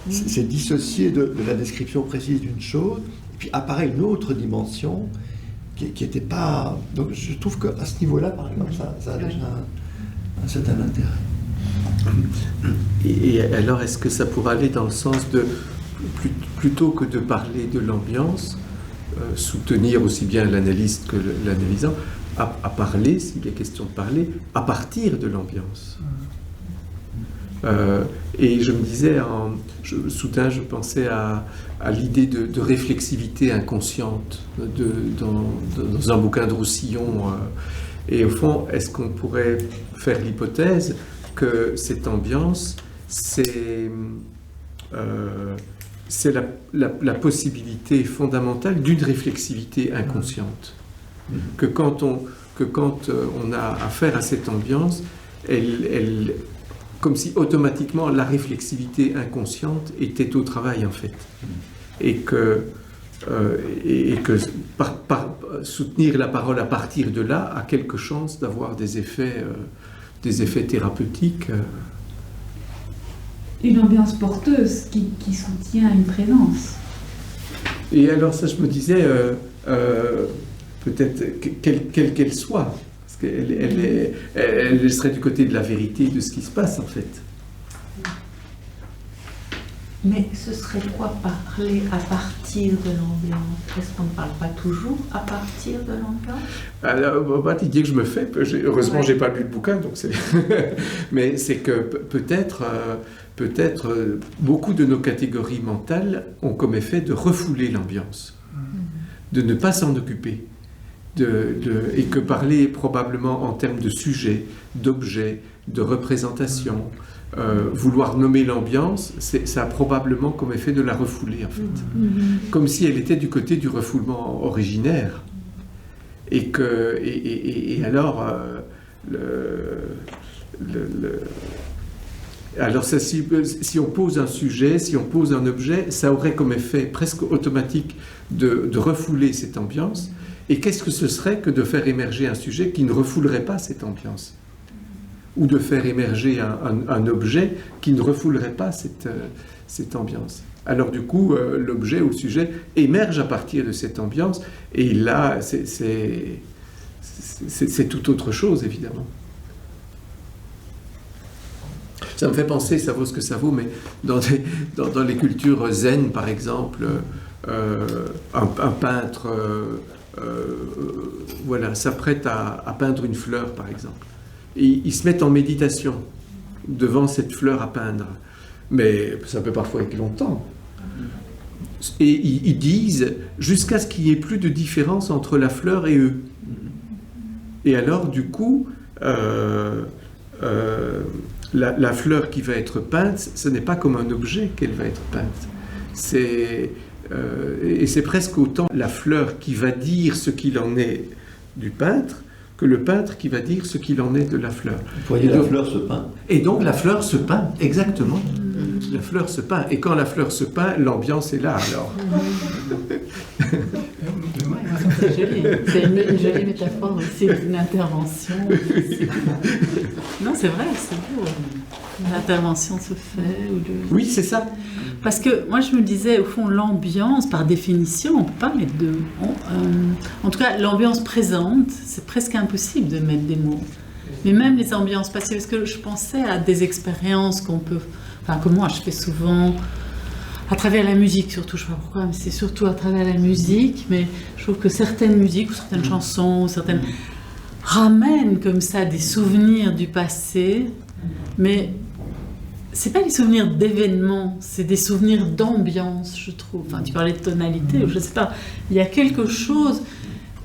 c'est dissocié de la description précise d'une chose, et puis apparaît une autre dimension qui n'était pas... Donc je trouve qu'à ce niveau-là, par exemple, ça a déjà un certain intérêt. Et alors, est-ce que ça pourrait aller dans le sens de, plutôt que de parler de l'ambiance, soutenir aussi bien l'analyste que l'analysant, à parler, s'il est question de parler, à partir de l'ambiance. Et je me disais, soudain je pensais à l'idée de réflexivité inconsciente dans un bouquin de Roussillon. Et au fond, est-ce qu'on pourrait faire l'hypothèse que cette ambiance, c'est la possibilité fondamentale d'une réflexivité inconsciente? Que quand on a affaire à cette ambiance, comme si automatiquement la réflexivité inconsciente était au travail en fait. Et que soutenir la parole à partir de là a quelque chance d'avoir des effets thérapeutiques. Une ambiance porteuse qui soutient une présence. Et alors ça, je me disais, peut-être quelle qu'elle soit, parce qu'elle serait du côté de la vérité de ce qui se passe en fait. Mais ce serait quoi parler à partir de l'ambiance? Est-ce qu'on ne parle pas toujours à partir de l'ambiance? Alors, l'idée que je me fais, heureusement j'ai pas lu le bouquin, donc c'est... mais c'est que peut-être beaucoup de nos catégories mentales ont comme effet de refouler l'ambiance, de ne pas s'en occuper, et que parler probablement en termes de sujet, d'objet, de représentation, vouloir nommer l'ambiance, ça a probablement comme effet de la refouler en fait, comme si elle était du côté du refoulement originaire, et alors alors ça, si on pose un sujet, si on pose un objet, ça aurait comme effet presque automatique de refouler cette ambiance. Et qu'est-ce que ce serait que de faire émerger un sujet qui ne refoulerait pas cette ambiance? Ou de faire émerger un objet qui ne refoulerait pas cette ambiance. Alors du coup, l'objet ou le sujet émerge à partir de cette ambiance, et là, c'est tout autre chose, évidemment. Ça me fait penser, ça vaut ce que ça vaut, mais dans les cultures zen, par exemple, un peintre s'apprête à peindre une fleur, par exemple. Et ils se mettent en méditation devant cette fleur à peindre. Mais ça peut parfois être longtemps. Et ils disent, jusqu'à ce qu'il n'y ait plus de différence entre la fleur et eux. Et alors, du coup, la fleur qui va être peinte, ce n'est pas comme un objet qu'elle va être peinte. Et c'est presque autant la fleur qui va dire ce qu'il en est du peintre, que le peintre qui va dire ce qu'il en est de la fleur. Vous voyez, la fleur se peint. Et donc la fleur se peint, exactement. La fleur se peint. Et quand la fleur se peint, l'ambiance est là, alors. C'est joli. C'est une jolie métaphore aussi d'une intervention. Non, c'est vrai, c'est beau. L'intervention se fait. Oui, c'est ça. Parce que moi, je me disais, au fond, l'ambiance, par définition, on ne peut pas mettre de... en tout cas, l'ambiance présente, c'est presque impossible de mettre des mots. Mais même les ambiances passées, parce que je pensais à des expériences qu'on peut... Enfin, que moi, je fais souvent à travers la musique, surtout, je ne sais pas pourquoi, mais c'est surtout à travers la musique. Mais je trouve que certaines musiques, ou certaines chansons, certaines ramènent comme ça des souvenirs du passé, mais... c'est pas des souvenirs d'événements, c'est des souvenirs d'ambiance, je trouve. Enfin, tu parlais de tonalité, je sais pas. Il y a quelque chose,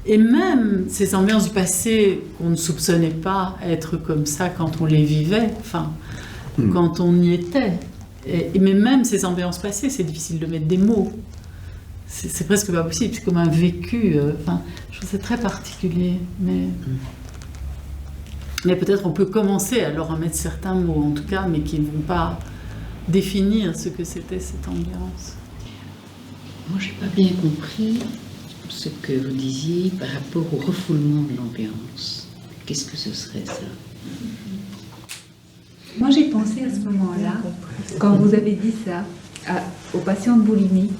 et même ces ambiances du passé qu'on ne soupçonnait pas être comme ça quand on les vivait, enfin, quand on y était. Mais même ces ambiances passées, c'est difficile de mettre des mots. C'est presque pas possible, c'est comme un vécu. Enfin, je trouve que c'est très particulier, mais peut-être on peut commencer alors à mettre certains mots, en tout cas, mais qui ne vont pas définir ce que c'était cette ambiance. Moi, je n'ai pas bien compris ce que vous disiez par rapport au refoulement de l'ambiance. Qu'est-ce que ce serait, ça? Moi, j'ai pensé à ce moment-là, quand vous avez dit ça, aux patientes boulimiques,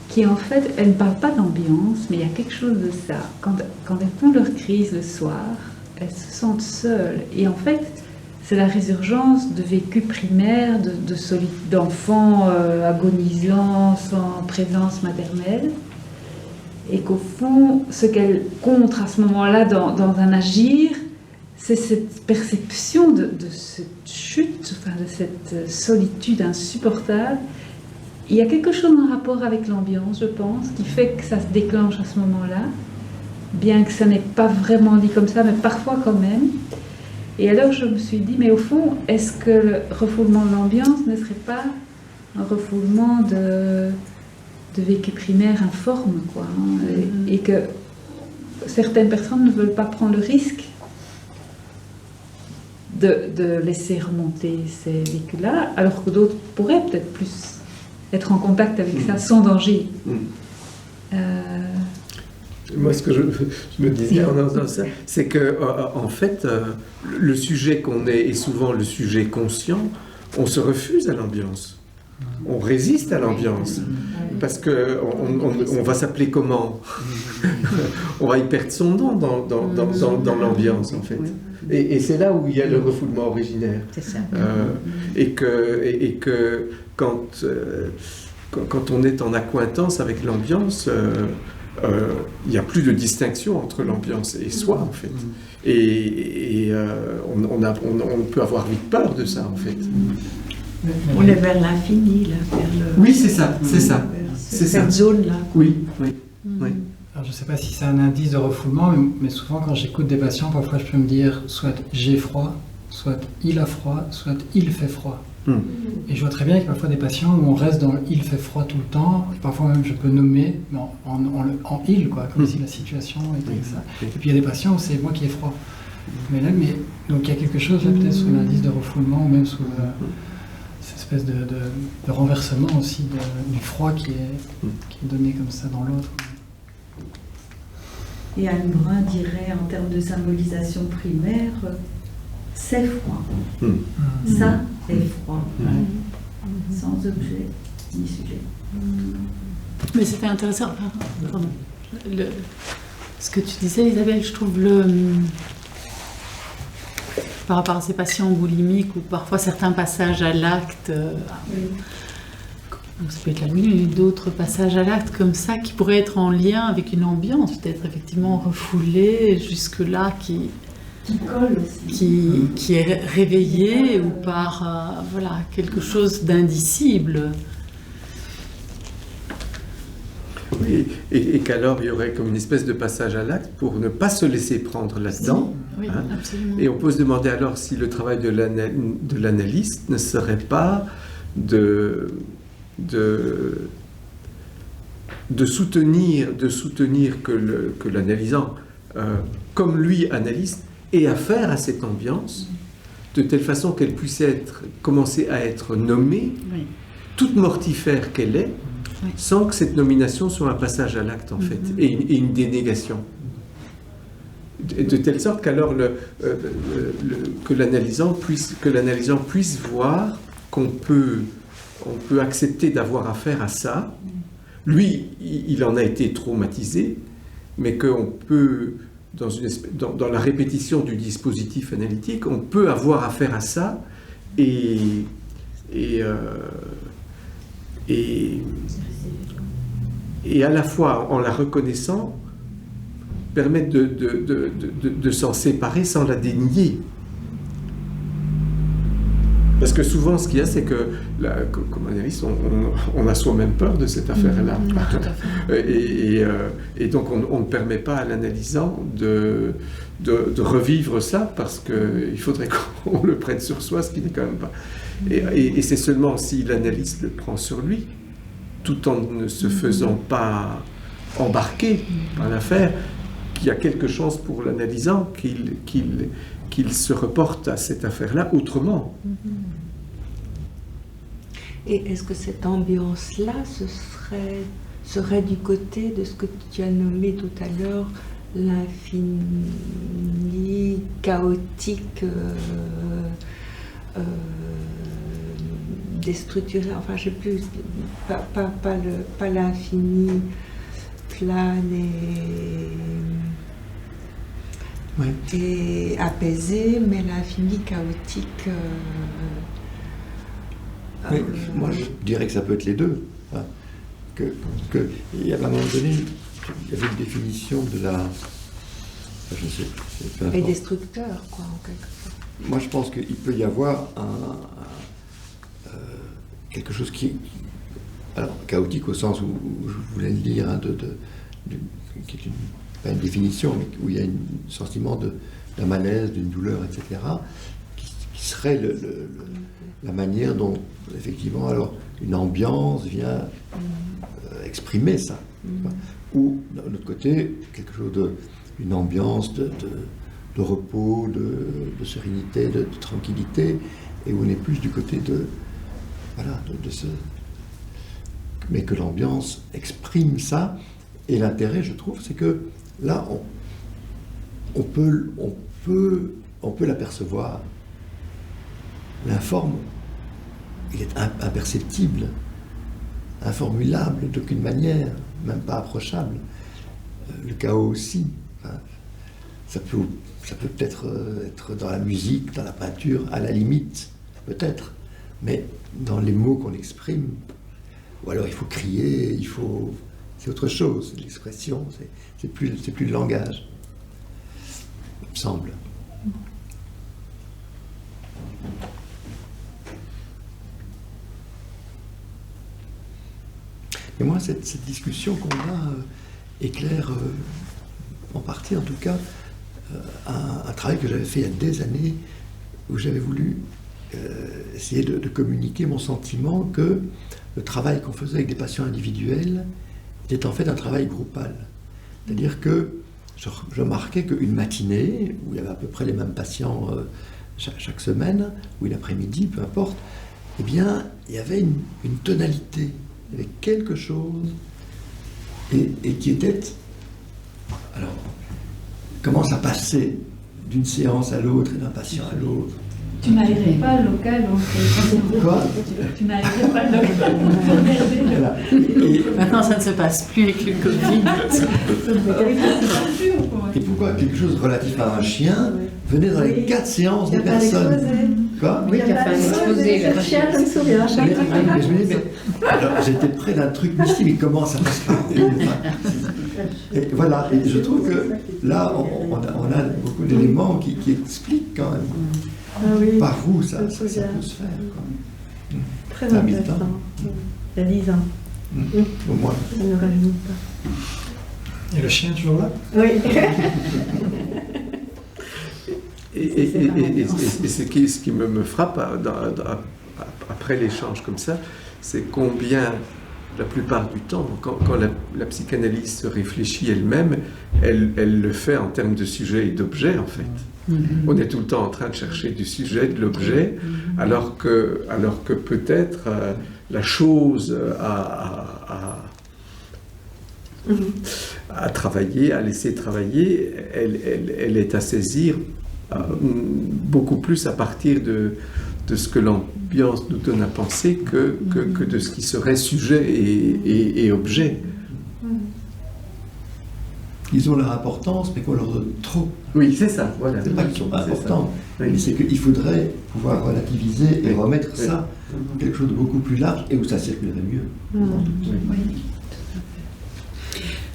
qui en fait, elles ne parlent pas d'ambiance, mais il y a quelque chose de ça. Quand elles font leur crise le soir, elles se sentent seules. Et en fait, c'est la résurgence de vécus primaires, d'enfants agonisants sans présence maternelle. Et qu'au fond, ce qu'elles contre à ce moment-là dans un agir, c'est cette perception de cette chute, enfin de cette solitude insupportable. Il y a quelque chose en rapport avec l'ambiance, je pense, qui fait que ça se déclenche à ce moment-là. Bien que ça n'est pas vraiment dit comme ça, mais parfois quand même. Et alors je me suis dit, mais au fond, est-ce que le refoulement de l'ambiance ne serait pas un refoulement de vécu primaire informe, quoi, hein, et que certaines personnes ne veulent pas prendre le risque de laisser remonter ces vécus-là, alors que d'autres pourraient peut-être plus être en contact avec ça sans danger. Moi, ce que je me disais en entendant ça, c'est que, en fait, le sujet qu'on est souvent le sujet conscient, on se refuse à l'ambiance. On résiste à l'ambiance. Parce que on va s'appeler comment? On va y perdre son nom dans l'ambiance, en fait. Et c'est là où il y a le refoulement originaire. C'est ça. Et que quand on est en accointance avec l'ambiance, il n'y a plus de distinction entre l'ambiance et soi, en fait. Et on peut avoir vite peur de ça, en fait. On est vers l'infini, là, vers le... Oui, c'est ça, c'est ça. C'est cette zone-là. Oui. Alors, je ne sais pas si c'est un indice de refoulement, mais souvent quand j'écoute des patients, parfois je peux me dire soit j'ai froid, soit il a froid, soit il fait froid. Et je vois très bien qu'il y a parfois des patients où on reste dans le il fait froid tout le temps, et parfois même je peux nommer en il, quoi, comme si la situation était ça. Et puis il y a des patients où c'est moi qui ai froid. Donc il y a quelque chose là peut-être sous l'indice de refoulement, ou même sous cette espèce de renversement aussi du froid qui est donné comme ça dans l'autre. Et Anne Brun dirait en termes de symbolisation primaire, c'est froid. Ça est froid. Sans objet ni sujet. Mais c'était intéressant. Pardon. Ce que tu disais, Isabelle, je trouve par rapport à ces patients boulimiques ou parfois certains passages à l'acte, ça peut être la nuit, d'autres passages à l'acte comme ça qui pourraient être en lien avec une ambiance, peut-être effectivement refoulée jusque-là, qui colle aussi. Qui est réveillée ou par quelque chose d'indicible. Oui, et qu'alors il y aurait comme une espèce de passage à l'acte pour ne pas se laisser prendre là-dedans. Oui, absolument. Et on peut se demander alors si le travail de l'analyste ne serait pas de soutenir que l'analysant, comme lui analyste, ait affaire à cette ambiance, de telle façon qu'elle puisse commencer à être nommée, toute mortifère qu'elle est, sans que cette nomination soit un passage à l'acte, en fait, et une dénégation. De telle sorte qu'alors que l'analysant puisse voir qu'on peut accepter d'avoir affaire à ça. Lui, il en a été traumatisé, mais qu'on peut, dans la répétition du dispositif analytique, on peut avoir affaire à ça et à la fois, en la reconnaissant, permettre de s'en séparer sans la dénier. Parce que souvent, ce qu'il y a, c'est que, comme analyste, on a soi-même peur de cette affaire-là. Et donc, on ne permet pas à l'analysant de revivre ça, parce qu'il faudrait qu'on le prenne sur soi, ce qui n'est quand même pas... Et c'est seulement si l'analyste le prend sur lui, tout en ne se faisant pas embarquer par l'affaire, qu'il y a quelque chose pour l'analysant qu'il se reporte à cette affaire-là autrement. Et est-ce que cette ambiance-là serait du côté de ce que tu as nommé tout à l'heure, l'infini chaotique, déstructuré, enfin je sais plus, pas l'infini plane et apaisé, mais l'infini chaotique. Oui, moi je dirais que ça peut être les deux. Hein. Il y a à un moment donné, il y avait une définition de la... Je ne sais pas. Et destructeur, quoi, en quelque sorte. Moi je pense qu'il peut y avoir quelque chose qui... Alors, chaotique au sens où je voulais le dire, hein, qui est pas une définition, mais où il y a un sentiment d'un malaise, d'une douleur, etc., qui serait la manière dont, effectivement, alors, une ambiance vient exprimer ça. Ou, d'un autre côté, quelque chose une ambiance de repos, de sérénité, de tranquillité, et où on est plus du côté de ce... Mais que l'ambiance exprime ça, et l'intérêt, je trouve, c'est que là, on peut l'apercevoir. L'informe, il est imperceptible, informulable d'aucune manière, même pas approchable. Le chaos aussi. Enfin, ça peut peut-être être dans la musique, dans la peinture, à la limite, peut-être, mais dans les mots qu'on exprime, ou alors il faut crier, c'est autre chose, l'expression, c'est plus le langage, il me semble. Et moi, cette discussion qu'on a éclaire, en partie en tout cas, un travail que j'avais fait il y a des années, où j'avais voulu essayer de communiquer mon sentiment que le travail qu'on faisait avec des patients individuels était en fait un travail groupal. C'est-à-dire que je remarquais qu'une matinée, où il y avait à peu près les mêmes patients chaque semaine, ou une après-midi, peu importe, eh bien, il y avait une tonalité, il y avait quelque chose, et qui était... Alors, comment ça passait d'une séance à l'autre et d'un patient à l'autre? Tu m'aérais pas le local, donc... Quoi? Tu m'aérais pas le local. Voilà. Maintenant, ça ne se passe plus avec le Covid. Et pourquoi quelque chose relatif à un chien venait dans les 4 séances des personnes? Quoi? Oui, qui a fait un exposé. Le chien, je me souviens. Mais je me dis, mais alors, j'étais près d'un truc mystique, mais comment ça passe par et voilà, et je trouve que là, on a beaucoup d'éléments qui expliquent quand même par où ça peut se faire. Quoi. Très Ça a mis le intéressant. temps. Il y a 10 ans. Au moins. Ça ne rajeunit pas. Et le chien toujours là? Oui. Et ce qui me frappe après l'échange comme ça, c'est combien, la plupart du temps, quand la psychanalyse se réfléchit elle-même, elle le fait en termes de sujet et d'objet, en fait. On est tout le temps en train de chercher du sujet, de l'objet, alors que peut-être la chose à travailler, à laisser travailler, elle est à saisir beaucoup plus à partir de ce que l'ambiance nous donne à penser que de ce qui serait sujet et objet. Ils ont leur importance, mais qu'on leur donne trop. Oui, c'est ça. Voilà. C'est pas qu'ils sont pas importants, Oui. mais c'est qu'il faudrait pouvoir relativiser et remettre ça dans quelque chose de beaucoup plus large et où ça circulerait mieux.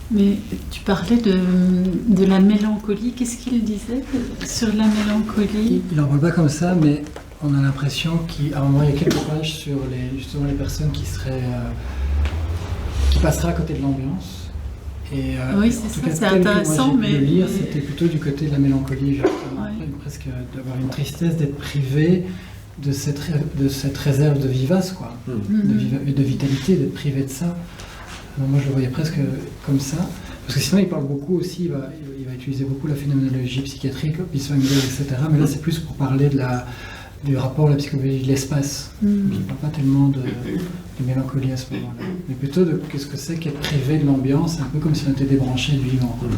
Mais tu parlais de la mélancolie. Qu'est-ce qu'il disait sur la mélancolie? Il n'en parle pas comme ça, mais on a l'impression qu'à un moment, il y a quelques pages sur justement les personnes qui passeraient à côté de l'ambiance. Et, oui, en c'est tout ça, cas, c'est tel que moi, intéressant, j'ai pu mais... le lire, c'était plutôt du côté de la mélancolie, justement, presque d'avoir une tristesse d'être privé de cette réserve de vivace, quoi, de vitalité, d'être privé de ça. Alors, moi, je le voyais presque comme ça. Parce que sinon, il parle beaucoup aussi, il va utiliser beaucoup la phénoménologie psychiatrique, l'hypnoanalyse, etc. Mais là, c'est plus pour parler du rapport à la psychologie de l'espace. Je ne parle pas tellement de mélancolie à ce moment-là, mais plutôt de qu'est-ce que c'est qu'être privé de l'ambiance, un peu comme si on était débranché du vivant. En fait.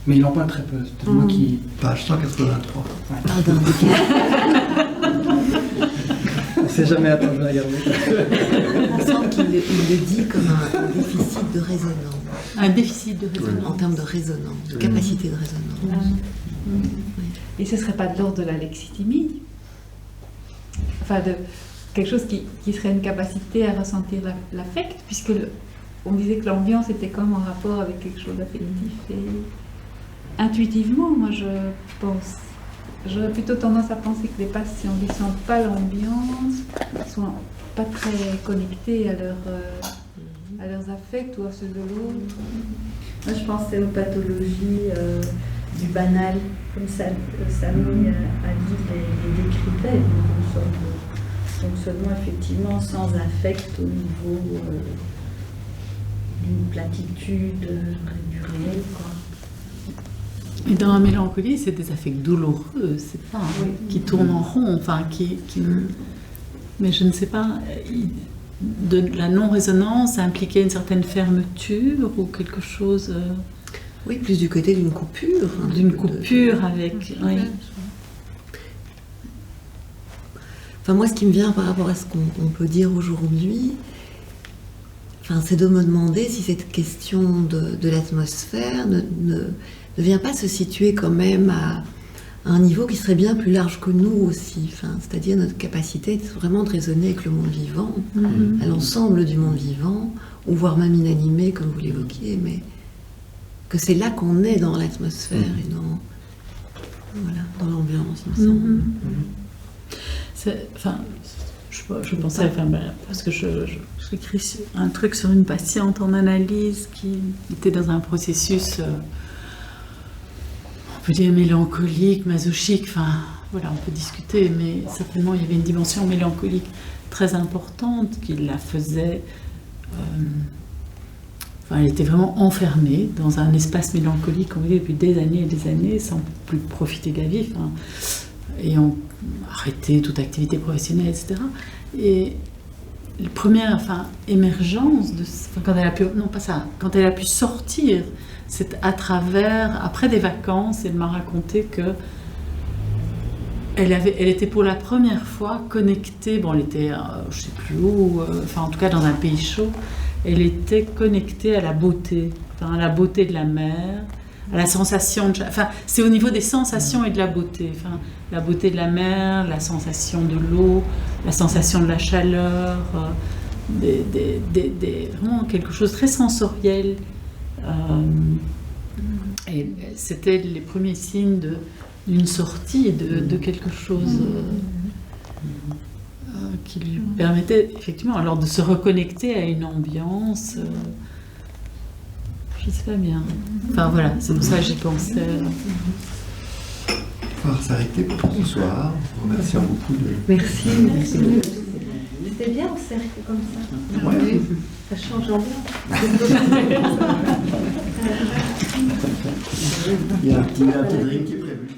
Mais il en parle très peu, c'est peut-être moi qui... Page 183. Ouais. On ne sait jamais, attends, je vais regarder. On sent qu'il le dit comme un déficit de résonance. Un déficit de résonance. En termes de résonance, de capacité de résonance. Et ce ne serait pas de l'ordre de la lexitimie? Enfin, de quelque chose qui serait une capacité à ressentir l'affect, puisque on disait que l'ambiance était comme en rapport avec quelque chose d'affectif. Et intuitivement, moi je pense, j'aurais plutôt tendance à penser que les patients qui ne sentent pas l'ambiance ne sont pas très connectés à leurs affects ou à ceux de l'autre. Moi je pensais aux pathologies du banal, comme Samy a dit, les décrivait, une sorte de fonctionnement effectivement sans affect au niveau d'une platitude du réel, quoi. Et dans la mélancolie, c'est des affects douloureux, c'est pas qui tournent en rond, enfin mais je ne sais pas, de la non-résonance impliquait une certaine fermeture ou quelque chose. Oui, plus du côté d'une coupure. D'une coupure avec. Oui. Enfin, moi, ce qui me vient par rapport à ce qu'on peut dire aujourd'hui, enfin, c'est de me demander si cette question de l'atmosphère ne vient pas se situer quand même à un niveau qui serait bien plus large que nous aussi, enfin, c'est-à-dire notre capacité vraiment de raisonner avec le monde vivant, à l'ensemble du monde vivant, ou voire même inanimé, comme vous l'évoquiez, mais que c'est là qu'on est dans l'atmosphère et dans l'ambiance, il me semble. Enfin, je pensais, parce que j'écris un truc sur une patiente en analyse qui était dans un processus, on peut dire mélancolique, masochique, enfin voilà, on peut discuter, mais certainement il y avait une dimension mélancolique très importante qui la faisait. Elle était vraiment enfermée dans un espace mélancolique, on dit, depuis des années et des années, sans plus profiter de la vie, ayant arrêté toute activité professionnelle, etc. Et la première émergence, quand elle a pu sortir, c'est à travers, après des vacances, elle m'a raconté que elle était pour la première fois connectée, elle était, je ne sais plus où, en tout cas dans un pays chaud, elle était connectée à la beauté, à la beauté de la mer, à la sensation c'est au niveau des sensations et de la beauté, la beauté de la mer, la sensation de l'eau, la sensation de la chaleur, vraiment quelque chose de très sensoriel. Et c'était les premiers signes d'une sortie de quelque chose qui lui permettait effectivement alors de se reconnecter à une ambiance. Je ne sais pas bien. Enfin voilà, c'est pour ça que j'y pensais. On va s'arrêter pour ce soir. Remercions beaucoup de. Merci. C'était bien en cercle comme ça. Ouais. Ça change l'ambiance. Il y a un petit drink qui est prévu.